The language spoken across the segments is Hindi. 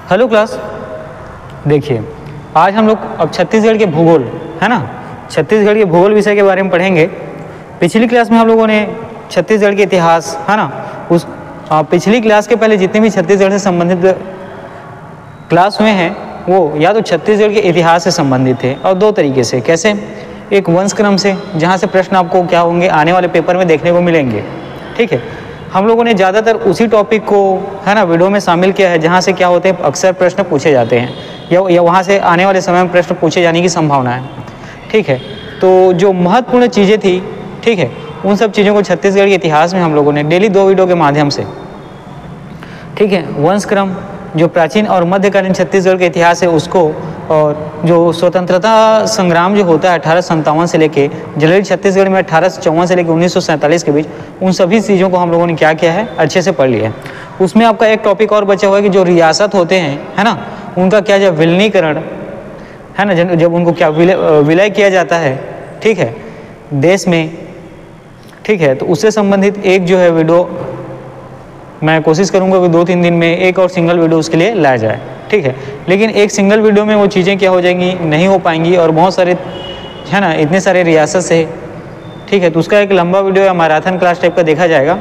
हेलो क्लास, देखिए आज हम लोग अब छत्तीसगढ़ के भूगोल है ना, छत्तीसगढ़ के भूगोल विषय के बारे में पढ़ेंगे। पिछली क्लास में हम लोगों ने छत्तीसगढ़ के इतिहास है ना, उस पिछली क्लास के पहले जितने भी छत्तीसगढ़ से संबंधित क्लास हुए हैं वो या तो छत्तीसगढ़ के इतिहास से संबंधित थे और दो तरीके से, कैसे, एक वंश क्रम से जहाँ से प्रश्न आपको क्या होंगे आने वाले पेपर में देखने को मिलेंगे। ठीक है, हम लोगों ने ज़्यादातर उसी टॉपिक को है ना वीडियो में शामिल किया है जहाँ से क्या होते हैं अक्सर प्रश्न पूछे जाते हैं या वहाँ से आने वाले समय में प्रश्न पूछे जाने की संभावना है। ठीक है, तो जो महत्वपूर्ण चीज़ें थी, ठीक है, उन सब चीज़ों को छत्तीसगढ़ के इतिहास में हम लोगों ने डेली 2 वीडियो के माध्यम से, ठीक है, वंश क्रम जो प्राचीन और मध्यकालीन छत्तीसगढ़ का इतिहास है उसको, और जो स्वतंत्रता संग्राम जो होता है 1857 से लेके जनरली छत्तीसगढ़ में 1854 से लेकर 1947 के बीच, उन सभी चीज़ों को हम लोगों ने क्या किया है अच्छे से पढ़ लिया है। उसमें आपका एक टॉपिक और बचा हुआ है कि जो रियासत होते हैं है ना, उनका क्या जब विलीनीकरण है ना, जब उनको क्या विलय किया जाता है, ठीक है, देश में, ठीक है, तो उससे संबंधित एक जो है वीडियो मैं कोशिश करूंगा कि 2-3 दिन में एक और सिंगल वीडियो उसके लिए लाया जाए। ठीक है, लेकिन एक सिंगल वीडियो में वो चीज़ें क्या हो जाएंगी, नहीं हो पाएंगी और बहुत सारे है ना, इतने सारे रियासत से, ठीक है, तो उसका एक लंबा वीडियो या मैराथन क्लास टाइप का देखा जाएगा।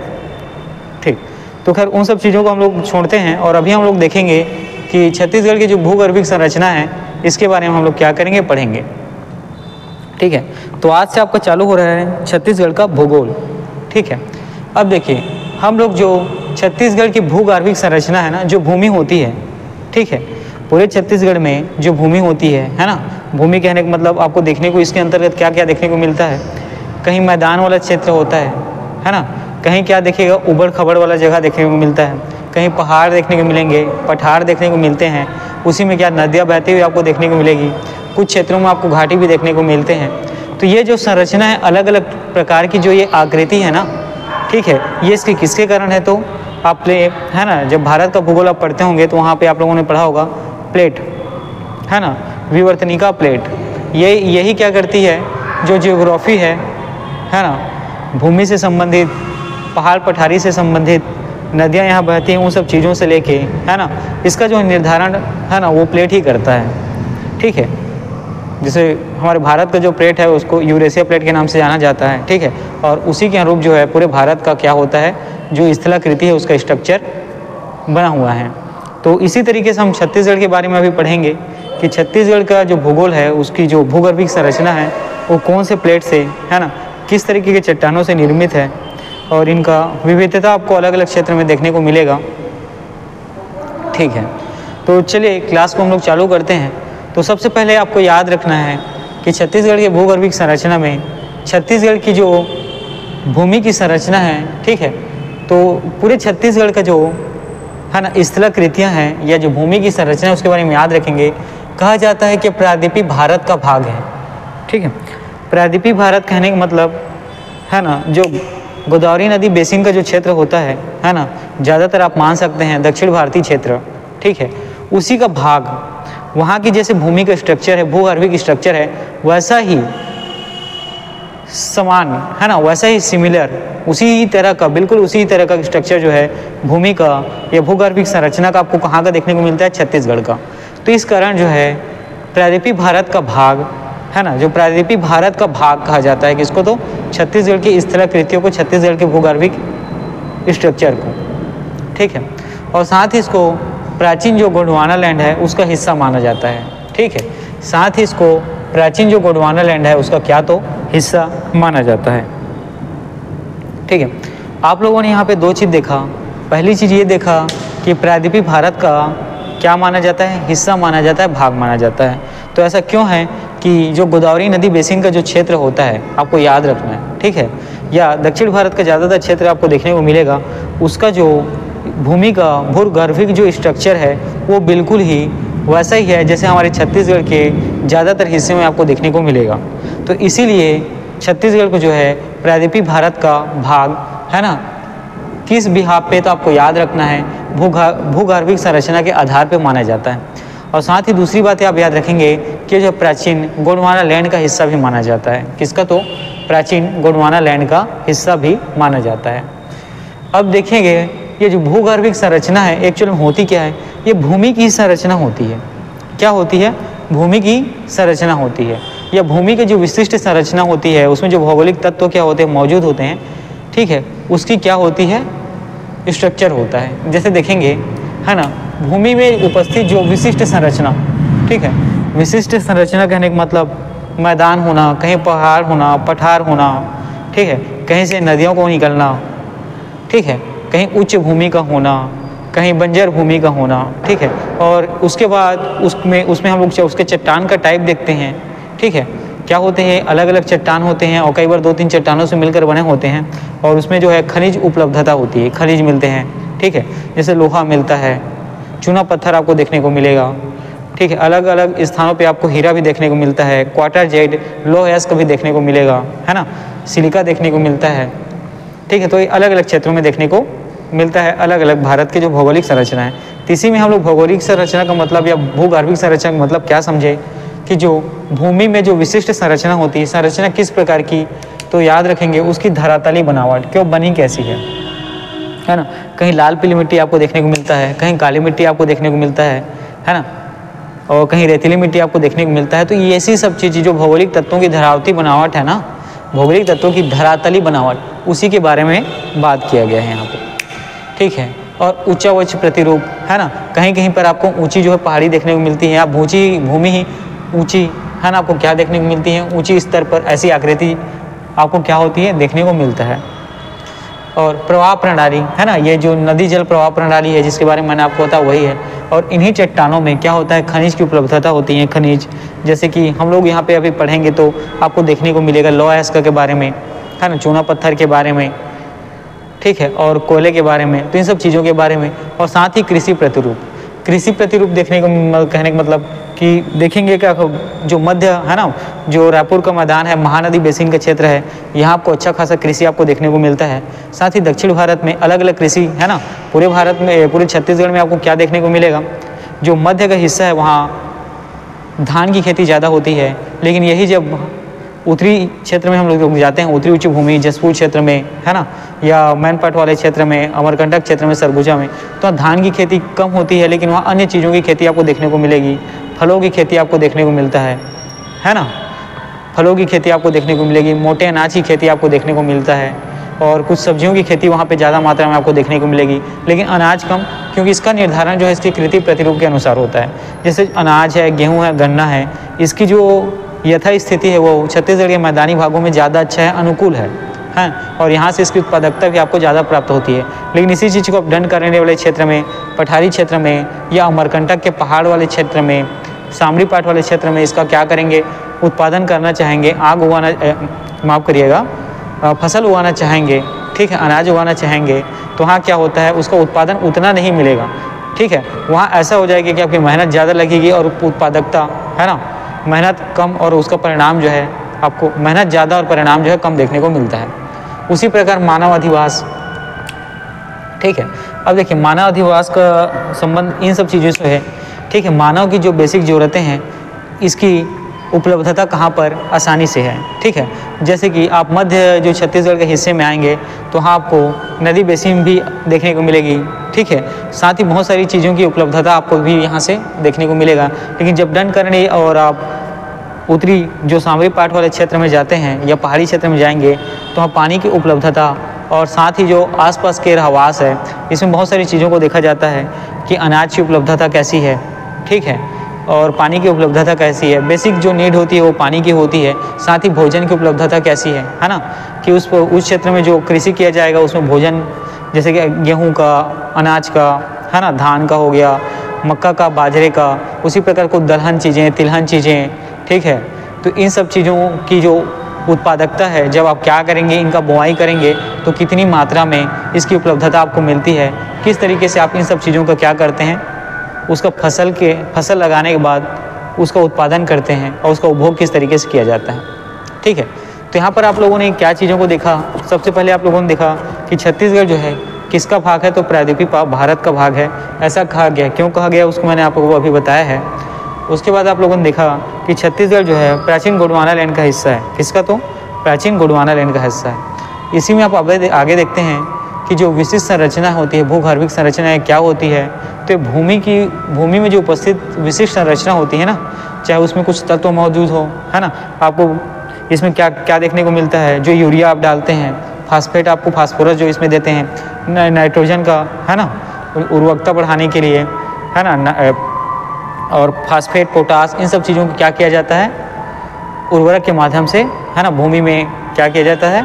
ठीक, तो खैर उन सब चीज़ों को हम लोग छोड़ते हैं और अभी हम लोग देखेंगे कि छत्तीसगढ़ की जो भूगर्भिक संरचना है इसके बारे में हम लोग क्या करेंगे, पढ़ेंगे। ठीक है, तो आज से आपका चालू हो रहा है छत्तीसगढ़ का भूगोल। ठीक है, अब देखिए हम लोग जो छत्तीसगढ़ की भूगर्भिक संरचना है ना, जो भूमि होती है, ठीक है, पूरे छत्तीसगढ़ में जो भूमि होती है ना, भूमि कहने का मतलब आपको देखने को इसके अंतर्गत क्या क्या देखने को मिलता है, कहीं मैदान वाला क्षेत्र होता है ना, कहीं क्या देखिएगा उबड़ खबड़ वाला जगह देखने को मिलता है, कहीं पहाड़ देखने को मिलेंगे, पठार देखने को मिलते हैं, उसी में क्या नदियाँ बहती हुई आपको देखने को मिलेगी, कुछ क्षेत्रों में आपको घाटी भी देखने को मिलते हैं। तो ये जो संरचना है अलग अलग प्रकार की जो ये आकृति है ना, ठीक है, ये इसके किसके कारण है, तो आपने है ना जब भारत का भूगोल आप पढ़ते होंगे तो वहाँ पे आप लोगों ने पढ़ा होगा प्लेट है ना, विवर्तनिका प्लेट, यही क्या करती है, जो जियोग्राफी है ना, भूमि से संबंधित, पहाड़ पठारी से संबंधित, नदियाँ यहाँ बहती हैं, उन सब चीज़ों से लेके है ना, इसका जो निर्धारण है ना वो प्लेट ही करता है। ठीक है, जैसे हमारे भारत का जो प्लेट है उसको यूरेशिया प्लेट के नाम से जाना जाता है। ठीक है, और उसी के अनुरूप जो है पूरे भारत का क्या होता है, जो स्थलाकृति है उसका स्ट्रक्चर बना हुआ है। तो इसी तरीके से हम छत्तीसगढ़ के बारे में अभी पढ़ेंगे कि छत्तीसगढ़ का जो भूगोल है उसकी जो भूगर्भिक संरचना है वो कौन से प्लेट से है ना, किस तरीके के चट्टानों से निर्मित है और इनका विविधता आपको अलग अलग क्षेत्र में देखने को मिलेगा। ठीक है, तो चलिए क्लास को हम लोग चालू करते हैं। तो सबसे पहले आपको याद रखना है कि छत्तीसगढ़ के भूगर्भिक संरचना में छत्तीसगढ़ की जो भूमि की संरचना है, ठीक है, तो पूरे छत्तीसगढ़ का जो है ना स्थलाकृतियाँ हैं या जो भूमि की संरचना है उसके बारे में याद रखेंगे। कहा जाता है कि प्रायद्वीपीय भारत का भाग है। ठीक है, प्रायद्वीपीय भारत कहने का मतलब है ना, जो गोदावरी नदी बेसिन का जो क्षेत्र होता है ना, ज़्यादातर आप मान सकते हैं दक्षिण भारतीय क्षेत्र, ठीक है, उसी का भाग, वहाँ की जैसे भूमि का स्ट्रक्चर है, भूगर्भिक स्ट्रक्चर है, वैसा ही समान है ना, वैसा ही सिमिलर, उसी तरह का, बिल्कुल उसी तरह का स्ट्रक्चर जो है भूमि का या भूगर्भिक संरचना का आपको कहाँ का देखने को मिलता है, छत्तीसगढ़ का। तो इस कारण जो है प्रायद्वीपीय भारत का भाग है ना, जो प्रायद्वीपीय भारत का भाग कहा जाता है किसको, तो छत्तीसगढ़ की स्थलाकृतियों को, छत्तीसगढ़ के भूगर्भिक स्ट्रक्चर को। ठीक है, और साथ ही इसको प्राचीन जो गोंडवाना लैंड है उसका हिस्सा माना जाता है। ठीक है, साथ ही इसको प्राचीन जो गोंडवाना लैंड है उसका क्या, तो हिस्सा माना जाता है। ठीक है, आप लोगों ने यहाँ पे 2 चीज़ देखा। पहली चीज़ ये देखा कि प्रायद्वीपीय भारत का क्या माना जाता है, हिस्सा माना जाता है, भाग माना जाता है। तो ऐसा क्यों है कि जो गोदावरी नदी बेसिन का जो क्षेत्र होता है आपको याद रखना है, ठीक है, या दक्षिण भारत का ज़्यादातर क्षेत्र आपको देखने को मिलेगा, उसका जो भूमि का भूगर्भिक जो स्ट्रक्चर है वो बिल्कुल ही वैसा ही है जैसे हमारे छत्तीसगढ़ के ज़्यादातर हिस्से में आपको देखने को मिलेगा। तो इसीलिए छत्तीसगढ़ को जो है प्रायद्वीपीय भारत का भाग है ना, किस बिहाफ पे, तो आपको याद रखना है भूगर्भिक संरचना के आधार पे माना जाता है। और साथ ही दूसरी बात आप याद रखेंगे कि जो प्राचीन गोंडवाना लैंड का हिस्सा भी माना जाता है, किसका, तो प्राचीन गोंडवाना लैंड का हिस्सा भी माना जाता है। अब देखेंगे ये जो भूगर्भिक संरचना है एक्चुअली होती क्या है, ये भूमि की संरचना होती है। क्या होती है? भूमि की संरचना होती है, या भूमि की जो विशिष्ट संरचना होती है, उसमें जो भौगोलिक तत्व क्या होते हैं, मौजूद होते हैं, ठीक है, उसकी क्या होती है? स्ट्रक्चर होता है। जैसे देखेंगे, है ना, भूमि में उपस्थित जो विशिष्ट संरचना, ठीक है, विशिष्ट संरचना कहने का मतलब मैदान होना, कहीं पहाड़ होना, पठार होना, ठीक है, कहीं से नदियों को निकलना, ठीक है, कहीं उच्च भूमि का होना, कहीं बंजर भूमि का होना, ठीक है, और उसके बाद उसमें हम लोग उसके चट्टान का टाइप देखते हैं, ठीक है, क्या होते हैं, अलग अलग चट्टान होते हैं और कई बार 2-3 चट्टानों से मिलकर बने होते हैं, और उसमें जो है खनिज उपलब्धता होती है, खनिज मिलते हैं, ठीक है, जैसे लोहा मिलता है, चूना पत्थर आपको देखने को मिलेगा, ठीक है, अलग अलग स्थानों पे आपको हीरा भी देखने को मिलता है, क्वार्टरजाइट, लोह का भी देखने को मिलेगा, है ना, सिलिका देखने को मिलता है, ठीक है, तो ये अलग अलग क्षेत्रों में देखने को मिलता है, अलग अलग भारत के जो भौगोलिक संरचना है। तो इसी में हम लोग भौगोलिक संरचना का मतलब या भूगर्भिक संरचना का मतलब क्या समझे कि जो भूमि में जो विशिष्ट संरचना होती है, संरचना किस प्रकार की, तो याद रखेंगे उसकी धरातली बनावट, क्यों बनी कैसी है ना, कहीं लाल पीली मिट्टी आपको देखने को मिलता है, कहीं काली मिट्टी आपको देखने को मिलता है ना, और कहीं रेतीली मिट्टी आपको देखने को मिलता है। तो ये ऐसी सब चीज़ें जो भौगोलिक तत्वों की धरावती बनावट है ना, भौगोलिक तत्वों की धरातली बनावट, उसी के बारे में बात किया गया है यहाँ पे, ठीक है। और ऊंचा उच्च प्रतिरूप, है ना, कहीं कहीं पर आपको ऊंची जो है पहाड़ी देखने को मिलती है, या भूमि ही ऊंची, है ना, आपको क्या देखने को मिलती है, ऊंची स्तर पर ऐसी आकृति आपको क्या होती है, देखने को मिलता है। और प्रवाह प्रणाली, है ना, ये जो नदी जल प्रवाह प्रणाली है जिसके बारे में मैंने आपको बताया वही है। और इन्हीं चट्टानों में क्या होता है, खनिज की उपलब्धता होती है, खनिज जैसे कि हम लोग यहाँ पे अभी पढ़ेंगे तो आपको देखने को मिलेगा लोह के बारे में, है ना, चूना पत्थर के बारे में, ठीक है, और कोयले के बारे में, तो इन सब चीज़ों के बारे में। और साथ ही कृषि प्रतिरूप, कृषि प्रतिरूप देखने को कहने का मतलब कि देखेंगे क्या, जो मध्य है ना, जो रायपुर का मैदान है, महानदी बेसिन का क्षेत्र है, यहाँ आपको अच्छा खासा कृषि आपको देखने को मिलता है। साथ ही दक्षिण भारत में अलग अलग कृषि, है ना, पूरे भारत में, पूरे छत्तीसगढ़ में आपको क्या देखने को मिलेगा, जो मध्य का हिस्सा है वहाँ धान की खेती ज़्यादा होती है, लेकिन यही जब उत्तरी क्षेत्र में हम लोग जाते हैं, उत्तरी उच्च भूमि जसपुर क्षेत्र में, है ना, या मैनपाट वाले क्षेत्र में, अमरकंटक क्षेत्र में, सरगुजा में, तो धान की खेती कम होती है, लेकिन वहाँ अन्य चीज़ों की खेती आपको देखने को मिलेगी, फलों की खेती आपको देखने को मिलता है ना, फलों की खेती आपको देखने को मिलेगी, मोटे अनाज की खेती आपको देखने को मिलता है, और कुछ सब्जियों की खेती वहाँ पे ज़्यादा मात्रा में आपको देखने को मिलेगी, लेकिन अनाज कम, क्योंकि इसका निर्धारण जो है इसकी कृषि प्रतिरूप के अनुसार होता है। जैसे अनाज है, गेहूँ है, गन्ना है, इसकी जो यथा स्थिति है वो छत्तीसगढ़ के मैदानी भागों में ज़्यादा अच्छा है, अनुकूल है, और यहाँ से इसकी उत्पादकता भी आपको ज़्यादा प्राप्त होती है। लेकिन इसी चीज़ को अपडेट करने वाले क्षेत्र में, पठारी क्षेत्र में, या अमरकंटक के पहाड़ वाले क्षेत्र में, सामरी पाट वाले क्षेत्र में इसका क्या करेंगे, उत्पादन करना चाहेंगे, आग उगाना, माफ़ करिएगा, फसल उगाना चाहेंगे, ठीक है, अनाज उगाना चाहेंगे, तो वहाँ क्या होता है, उसका उत्पादन उतना नहीं मिलेगा, ठीक है, वहाँ ऐसा हो जाएगा कि आपकी मेहनत ज़्यादा लगेगी और उत्पादकता, है ना, मेहनत कम और उसका परिणाम जो है आपको, मेहनत ज़्यादा और परिणाम जो है कम देखने को मिलता है। उसी प्रकार मानव अधिवास, ठीक है, अब देखिए मानव अधिवास का संबंध इन सब चीज़ों से है, ठीक है, मानव की जो बेसिक ज़रूरतें हैं इसकी उपलब्धता कहाँ पर आसानी से है, ठीक है, जैसे कि आप मध्य जो छत्तीसगढ़ के हिस्से में आएंगे तो वहाँ आपको नदी बेसिन भी देखने को मिलेगी, ठीक है, साथ ही बहुत सारी चीज़ों की उपलब्धता आपको भी यहाँ से देखने को मिलेगा। लेकिन जब दंडकरनी और आप उत्तरी जो सामरी पाट वाले क्षेत्र में जाते हैं या पहाड़ी क्षेत्र में जाएंगे तो वहाँ पानी की उपलब्धता और साथ ही जो आसपास के रहवास है, इसमें बहुत सारी चीज़ों को देखा जाता है कि अनाज की उपलब्धता कैसी है, ठीक है, और पानी की उपलब्धता कैसी है, बेसिक जो नीड होती है वो पानी की होती है, साथ ही भोजन की उपलब्धता कैसी है ना, कि उस क्षेत्र में जो कृषि किया जाएगा उसमें भोजन जैसे कि गेहूं का, अनाज का, है ना, धान का हो गया, मक्का का, बाजरे का, उसी प्रकार को दलहन चीज़ें, तिलहन चीज़ें, ठीक है, तो इन सब चीज़ों की जो उत्पादकता है, जब आप क्या करेंगे, इनका बुआई करेंगे तो कितनी मात्रा में इसकी उपलब्धता आपको मिलती है, किस तरीके से आप इन सब चीज़ों का क्या करते हैं, उसका फसल लगाने के बाद उसका उत्पादन करते हैं और उसका उपभोग किस तरीके से किया जाता है, ठीक है। तो यहाँ पर आप लोगों ने क्या चीज़ों को देखा, सबसे पहले आप लोगों ने देखा कि छत्तीसगढ़ जो है किसका भाग है, तो प्रायद्वीपीय भारत का भाग है, ऐसा कहा गया। क्यों कहा गया उसको मैंने आप लोगों को अभी बताया है। उसके बाद आप लोगों ने देखा कि छत्तीसगढ़ जो है प्राचीन गोंडवाना लैंड का हिस्सा है। किसका? तो प्राचीन गोंडवाना लैंड का हिस्सा है। इसी में आप आगे देखते हैं कि जो विशिष्ट संरचना होती है, भूगर्भिक संरचनाएं क्या होती है। तो भूमि में जो उपस्थित विशिष्ट संरचना होती है ना, चाहे उसमें कुछ तत्व मौजूद हो, है ना, आपको इसमें क्या क्या देखने को मिलता है। जो यूरिया आप डालते हैं, फास्फेट आपको फास्फोरस जो इसमें देते हैं, नाइट्रोजन का, है ना, उर्वरकता बढ़ाने के लिए, है ना, और फास्फेट, पोटास, इन सब चीज़ों को क्या किया जाता है, उर्वरक के माध्यम से, है ना, भूमि में क्या किया जाता है,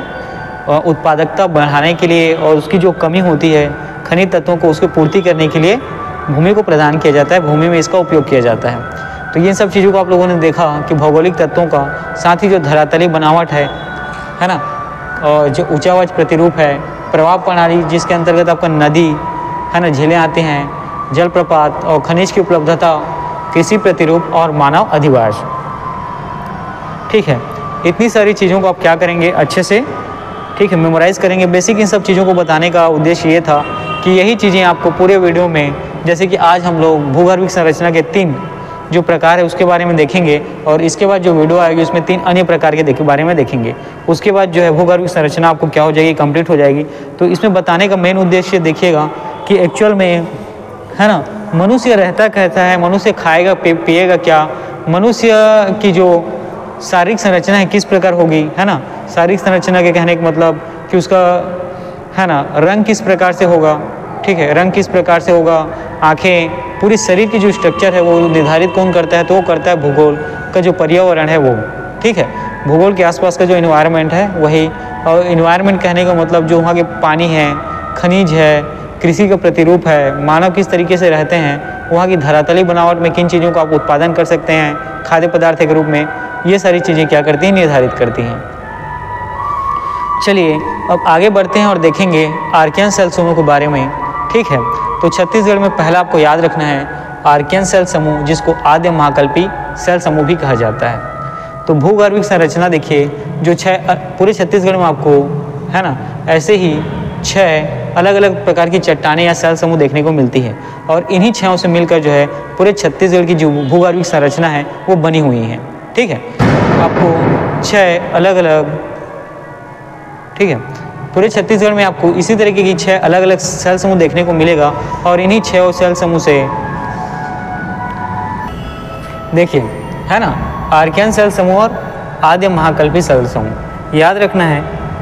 उत्पादकता बढ़ाने के लिए, और उसकी जो कमी होती है खनिज तत्वों को उसकी पूर्ति करने के लिए भूमि को प्रदान किया जाता है, भूमि में इसका उपयोग किया जाता है। तो ये सब चीज़ों को आप लोगों ने देखा कि भौगोलिक तत्वों का, साथ ही जो धरातली बनावट है ना, और जो ऊंचावाच प्रतिरूप है, प्रवाह प्रणाली जिसके अंतर्गत आपका नदी, है ना, झीलें आती हैं, जलप्रपात और खनिज की उपलब्धता, कृषि प्रतिरूप और मानव अधिवास। ठीक है, इतनी सारी चीज़ों को आप क्या करेंगे, अच्छे से, ठीक है, मेमोराइज करेंगे। बेसिक इन सब चीज़ों को बताने का उद्देश्य ये था कि यही चीज़ें आपको पूरे वीडियो में, जैसे कि आज हम लोग भूगर्भिक संरचना के 3 जो प्रकार है उसके बारे में देखेंगे, और इसके बाद जो वीडियो आएगी उसमें 3 अन्य प्रकार के बारे में देखेंगे। उसके बाद जो है भूगर्भिक संरचना आपको क्या हो जाएगी, कंप्लीट हो जाएगी। तो इसमें बताने का मेन उद्देश्य देखिएगा कि एक्चुअल में, है ना, मनुष्य रहता कहता है, मनुष्य खाएगा पिएगा क्या, मनुष्य की जो शारीरिक संरचना है किस प्रकार होगी, है ना। शारीरिक संरचना के कहने का मतलब कि उसका, है ना, रंग किस प्रकार से होगा, ठीक है, रंग किस प्रकार से होगा, आँखें, पूरी शरीर की जो स्ट्रक्चर है वो निर्धारित कौन करता है, तो वो करता है भूगोल का जो पर्यावरण है वो, ठीक है, भूगोल के आसपास का जो इन्वायरमेंट है वही। और इन्वायरमेंट कहने का मतलब जो वहाँ के पानी है, खनिज है, कृषि का प्रतिरूप है, मानव किस तरीके से रहते हैं, वहाँ की धरातली बनावट में किन चीज़ों का आप उत्पादन कर सकते हैं खाद्य पदार्थ के रूप में, ये सारी चीज़ें क्या करती हैं, निर्धारित करती हैं। चलिए अब आगे बढ़ते हैं और देखेंगे आर्कियन सेल समूह के बारे में, ठीक है। तो छत्तीसगढ़ में पहला आपको याद रखना है आर्कियन सेल समूह, जिसको आद्य महाकल्पी सेल समूह भी कहा जाता है। तो भूगर्भिक संरचना देखिए, जो 6 पूरे छत्तीसगढ़ में आपको, है ना, ऐसे ही 6 अलग अलग प्रकार की चट्टानें या सेल समूह देखने को मिलती है, और इन्हीं 6 से मिलकर जो है पूरे छत्तीसगढ़ की जो भूगर्भिक संरचना है वो बनी हुई है, ठीक है। आपको 6 अलग अलग, ठीक है, पूरे छत्तीसगढ़ में आपको इसी तरीके की 6 अलग अलग सेल समूह देखने को मिलेगा, और इन्हीं 6 सेल समूह से देखिए, है ना, आर्कियन सेल समूह और आद्य महाकल्पी सेल समूह याद रखना है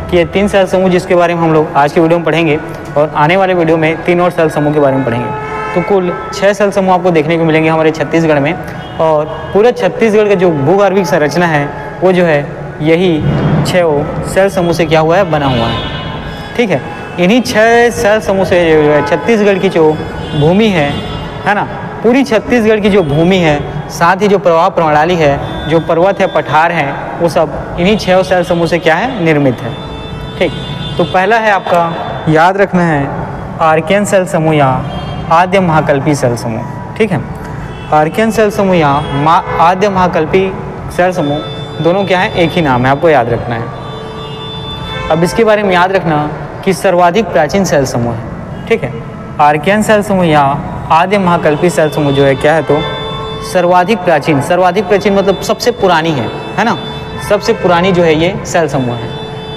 कि ये 3 सेल समूह जिसके बारे में हम लोग आज की वीडियो में पढ़ेंगे, और आने वाले वीडियो में 3 और सेल समूह के बारे में पढ़ेंगे। तो कुल 6 सेल समूह आपको देखने को मिलेंगे हमारे छत्तीसगढ़ में, और पूरे छत्तीसगढ़ का जो भूगर्भिक संरचना है वो जो है यही 6 सेल समूह से क्या हुआ है, बना हुआ है, ठीक है। इन्हीं 6 सेल समूह से जो है छत्तीसगढ़ की जो भूमि है ना, पूरी छत्तीसगढ़ की जो भूमि है, साथ ही जो प्रवाह प्रणाली है, जो पर्वत है, पठार हैं, वो सब इन्हीं 6 सेल समूह से क्या है, निर्मित है, ठीक। तो पहला है आपका याद रखना है आर्कियन सेल समूह या आद्य महाकल्पी सेल समूह, ठीक है। आर्कियन सेल समूह या आद्य महाकल्पी सेल समूह दोनों क्या है, एक ही नाम है, आपको याद रखना है। अब इसके बारे में याद रखना कि सर्वाधिक प्राचीन सेल समूह है, ठीक है। आर्कियन सेल समूह या आद्य महाकल्पी सेल समूह जो है क्या है, तो सर्वाधिक प्राचीन मतलब सबसे पुरानी है ना, सबसे पुरानी जो है ये सेल समूह है,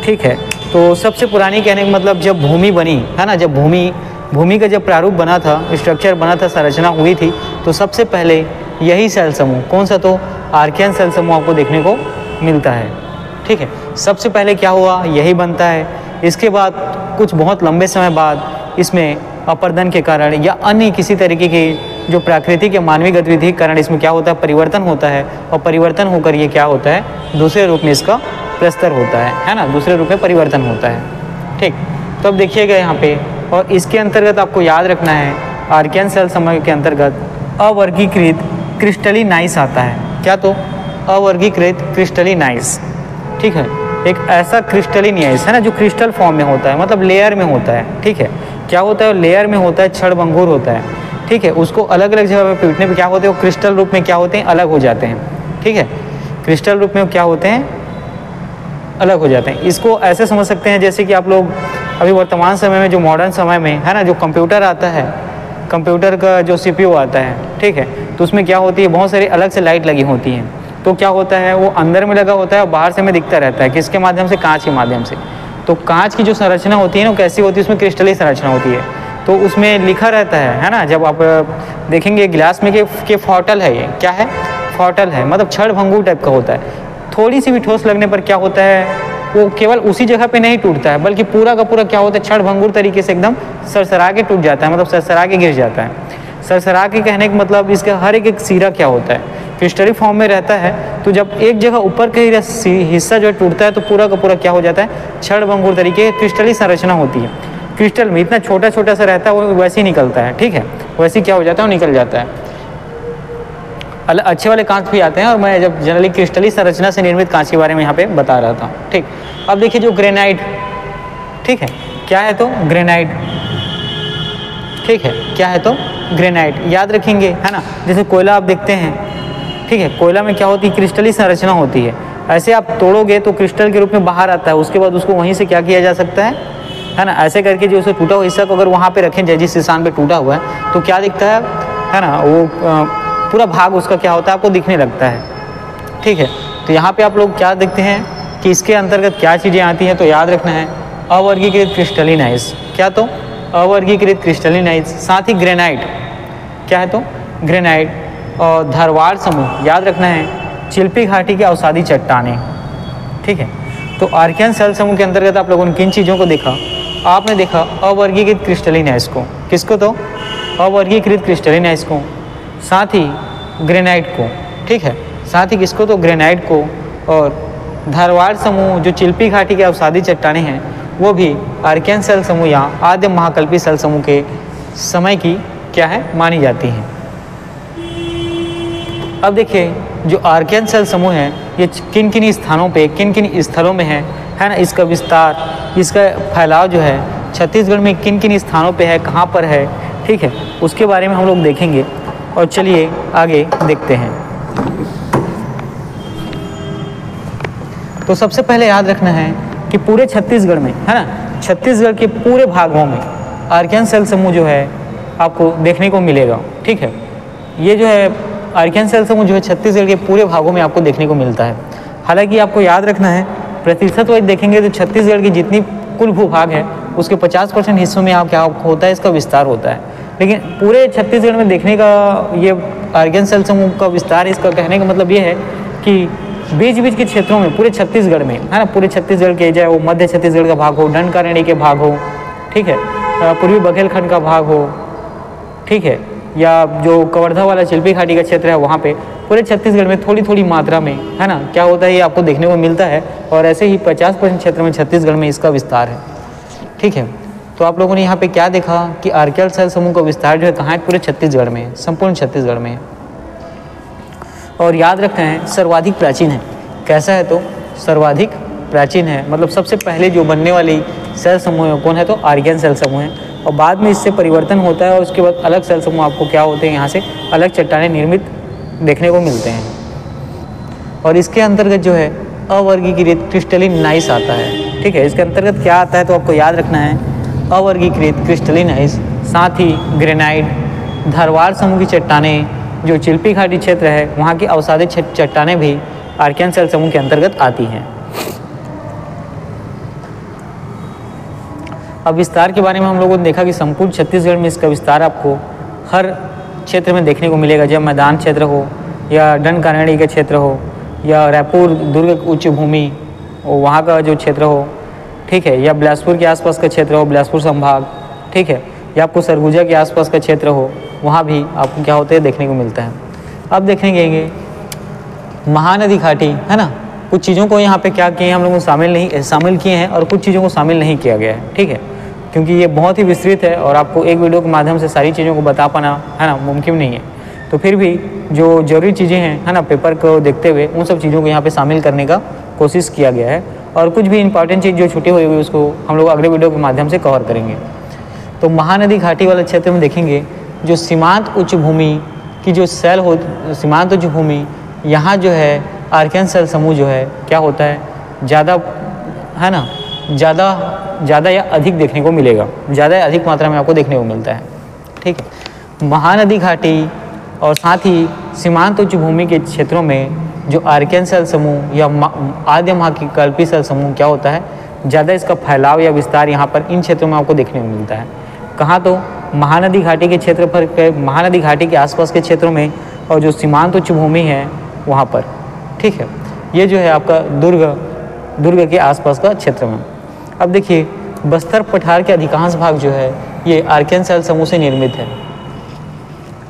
ठीक है। तो सबसे पुरानी कहने का मतलब जब भूमि बनी है ना, जब भूमि का जब प्रारूप बना था, स्ट्रक्चर बना था, संरचना हुई थी, तो सबसे पहले यही सेल समूह कौन सा, तो आर्कियन सेल समूह आपको देखने को मिलता है, ठीक है। सबसे पहले क्या हुआ, यही बनता है। इसके बाद कुछ बहुत लंबे समय बाद इसमें अपर्दन के कारण या अन्य किसी तरीके की जो प्राकृतिक या मानवीय गतिविधि के कारण इसमें क्या होता है, परिवर्तन होता है, और परिवर्तन होकर ये क्या होता है, दूसरे रूप में इसका प्रस्तर होता है ना, दूसरे रूप में परिवर्तन होता है, ठीक। तो अब देखिएगा यहाँ पे, और इसके अंतर्गत आपको याद रखना है आर्कियन सेल समूह के अंतर्गत अवर्गीकृत क्रिस्टलीनाइस आता है। क्या, तो अवर्गीकृत क्रिस्टलीनाइस, ठीक है। एक ऐसा क्रिस्टलीनाइस है ना जो क्रिस्टल फॉर्म में होता है, मतलब लेयर में होता है, ठीक है। क्या होता है, लेयर में होता है, क्षणभंगुर होता है, ठीक है। उसको अलग अलग जगह पे पीटने पे क्या होते हैं, वो क्रिस्टल रूप में क्या होते हैं, अलग हो जाते हैं, ठीक है। क्रिस्टल रूप में क्या होते हैं, अलग हो जाते हैं। इसको ऐसे समझ सकते हैं जैसे कि आप लोग अभी वर्तमान समय में, जो मॉडर्न समय में है ना, जो कंप्यूटर आता है, कंप्यूटर का जो CPU आता है, ठीक है, तो उसमें क्या होती है, बहुत सारी अलग से लाइट लगी होती हैं। तो क्या होता है, वो अंदर में लगा होता है और बाहर से में दिखता रहता है, किसके माध्यम से, कांच के माध्यम से। तो कांच की जो संरचना होती है ना, कैसी होती है, उसमें क्रिस्टलीय संरचना होती है। तो उसमें लिखा रहता है ना, जब आप देखेंगे गिलास में कि फॉटल है, ये क्या है, फॉटल है, मतलब छड़ भंगूर टाइप का होता है। थोड़ी सी भी ठोस लगने पर क्या होता है, वो केवल उसी जगह पे नहीं टूटता है, बल्कि पूरा का पूरा क्या होता है, छड़ भंगूर तरीके से एकदम सरसरा के टूट जाता है, मतलब सरसरा के गिर जाता है। सरसरा के कहने का मतलब इसका हर एक सिरा क्या होता है, क्रिस्टलीय फॉर्म में रहता है। तो जब एक जगह ऊपर का हिस्सा जो टूटता है तो पूरा का पूरा क्या हो जाता है, छड़ भंगूर तरीके क्रिस्टलीय संरचना होती है। क्रिस्टल में इतना छोटा छोटा सा रहता है, वो वैसे ही निकलता है, ठीक है, वैसे क्या हो जाता है, वो निकल जाता है। अच्छे वाले कांच भी आते हैं, और मैं जब जनरली क्रिस्टलीय संरचना से निर्मित कांच के बारे में यहाँ पे बता रहा था, ठीक। अब देखिए जो ग्रेनाइट, ठीक है, क्या है तो ग्रेनाइट, ठीक है, क्या है तो ग्रेनाइट, याद रखेंगे, है ना। जैसे कोयला आप देखते हैं, ठीक है, कोयला में क्या होती है, क्रिस्टलीय संरचना होती है। ऐसे आप तोड़ोगे तो क्रिस्टल के रूप में बाहर आता है, उसके बाद उसको वहीं से क्या किया जा सकता है ना, ऐसे करके जो उसे टूटा हुआ हिस्सा को अगर वहाँ पे रखें, जिस स्थान पे टूटा हुआ है, तो क्या दिखता है ना, वो पूरा भाग उसका क्या होता है, आपको दिखने लगता है, ठीक है। तो यहाँ पे आप लोग क्या देखते हैं कि इसके अंतर्गत क्या चीज़ें आती हैं, तो याद रखना है अवर्गीकृत क्रिस्टलीन आइस, क्या तो अवर्गीकृत क्रिस्टलीन आइस, साथ ही ग्रेनाइट, क्या है तो ग्रेनाइट, और धारवाड़ समूह, याद रखना है चिल्पी घाटी की अवसादी चट्टानें, ठीक है। तो आर्कियन सेल समूह के अंतर्गत आप लोगों ने किन चीज़ों को देखा, आपने देखा अवर्गीकृत क्रिस्टलीन आइस को, किसको तो अवर्गीकृत क्रिस्टलीन आइस को, साथ ही ग्रेनाइट को, ठीक है, साथ ही किसको तो ग्रेनाइट को, और धारवाड़ समूह जो चिल्पी घाटी के अवसादी चट्टानें हैं वो भी आर्कियन सेल समूह या आद्य महाकल्पी सेल समूह के समय की क्या है, मानी जाती हैं। अब देखिए जो आर्कियन सेल समूह है ये किन किन स्थानों पे, किन किन स्थलों में है ना, इसका विस्तार, इसका फैलाव जो है छत्तीसगढ़ में किन किन स्थानों पे है, कहाँ पर है, ठीक है, उसके बारे में हम लोग देखेंगे। और चलिए आगे देखते हैं। तो सबसे पहले याद रखना है कि पूरे छत्तीसगढ़ में, है ना, छत्तीसगढ़ के पूरे भागों में आर्कियन सेल समूह जो है आपको देखने को मिलेगा, ठीक है। ये जो है आर्कियन सेल समूह जो है छत्तीसगढ़ के पूरे भागों में आपको देखने को मिलता है। हालांकि आपको याद रखना है प्रतिशत वाइज देखेंगे तो छत्तीसगढ़ की जितनी कुल भूभाग है उसके 50% हिस्सों में आप क्या होता है, इसका विस्तार होता है। लेकिन पूरे छत्तीसगढ़ में देखने का ये आर्कियन सेल समूह का विस्तार, इसका कहने का मतलब ये है कि बीच बीच के क्षेत्रों में पूरे छत्तीसगढ़ में, है ना, पूरे छत्तीसगढ़ के, चाहे वो मध्य छत्तीसगढ़ का भाग हो, दंडकारण्य के भाग हो, ठीक है, पूर्वी बघेलखंड का भाग हो, ठीक है, या जो कवर्धा वाला चिल्पी घाटी का क्षेत्र है वहाँ पे पूरे छत्तीसगढ़ में थोड़ी थोड़ी मात्रा में, है ना, क्या होता है, ये आपको देखने को मिलता है। और ऐसे ही 50% क्षेत्र में छत्तीसगढ़ में इसका विस्तार है, ठीक है। तो आप लोगों ने यहाँ पे क्या देखा कि आर्कियन सेल समूह का विस्तार जो है कहाँ है, पूरे छत्तीसगढ़ में है, संपूर्ण छत्तीसगढ़ में है। और याद रखना है सर्वाधिक प्राचीन है, कैसा है तो सर्वाधिक प्राचीन है, मतलब सबसे पहले जो बनने वाली सेल समूह है कौन है तो आर्कियन सेल समूह है। और बाद में इससे परिवर्तन होता है और उसके बाद अलग सेल समूह आपको क्या होते हैं, यहाँ से अलग चट्टानें निर्मित देखने को मिलते हैं। और इसके अंतर्गत जो है अवर्गीकृत क्रिस्टलीन नाइस आता है, ठीक है। इसके अंतर्गत क्या आता है तो आपको याद रखना है अवर्गीकृत क्रिस्टलीन नाइस, साथ ही ग्रेनाइट, धारवाड़ समूह की चट्टानें, जो चिल्पी घाटी क्षेत्र है वहाँ की अवसादी चट्टानें भी आर्कियन सेल समूह के अंतर्गत आती हैं। अब विस्तार के बारे में हम लोगों ने देखा कि संपूर्ण छत्तीसगढ़ में इसका विस्तार आपको हर क्षेत्र में देखने को मिलेगा, जब मैदान क्षेत्र हो या दंडकारण्य का क्षेत्र हो या रायपुर दुर्ग उच्च भूमि वहाँ का जो क्षेत्र हो, ठीक है, या बिलासपुर के आसपास का क्षेत्र हो, बिलासपुर संभाग, ठीक है, या आपको सरगुजा के आसपास का क्षेत्र हो, वहाँ भी आपको क्या होते हैं देखने को मिलता है। अब देखेंगे महानदी घाटी, है ना, कुछ चीज़ों को यहाँ पे क्या किए हम लोगों ने शामिल किए हैं और कुछ चीज़ों को शामिल नहीं किया गया है, ठीक है, क्योंकि ये बहुत ही विस्तृत है और आपको एक वीडियो के माध्यम से सारी चीज़ों को बता पाना, है ना, मुमकिन नहीं है। तो फिर भी जो जरूरी चीज़ें हैं, है ना, पेपर को देखते हुए उन सब चीज़ों को यहाँ पे शामिल करने का कोशिश किया गया है। और कुछ भी इंपॉर्टेंट चीज़ जो छुटी हुई उसको हम लोग अगले वीडियो के माध्यम से कवर करेंगे। तो महानदी घाटी वाले क्षेत्र में देखेंगे जो सीमांत उच्च भूमि की जो सेल हो, सीमांत उच्च भूमि, यहाँ जो है आर्कियन सेल समूह जो है क्या होता है ज़्यादा, है ना, ज़्यादा या अधिक देखने को मिलेगा, ज़्यादा या अधिक मात्रा में आपको देखने को मिलता है, ठीक है। महानदी घाटी और साथ ही सीमांत उच्च भूमि के क्षेत्रों में जो आर्कियन सेल समूह या आद्य महाकल्पी सेल समूह क्या होता है ज़्यादा इसका फैलाव या विस्तार यहाँ पर इन क्षेत्रों में आपको देखने को मिलता है। कहाँ? तो महानदी घाटी के क्षेत्र पर, महानदी घाटी के आसपास के क्षेत्रों में और जो सीमांत उच्च भूमि है वहाँ पर। ठीक है, ये जो है आपका दुर्ग के आसपास का क्षेत्र में। अब देखिए बस्तर पठार के अधिकांश भाग जो है ये आर्कियन शैल समूह से निर्मित है।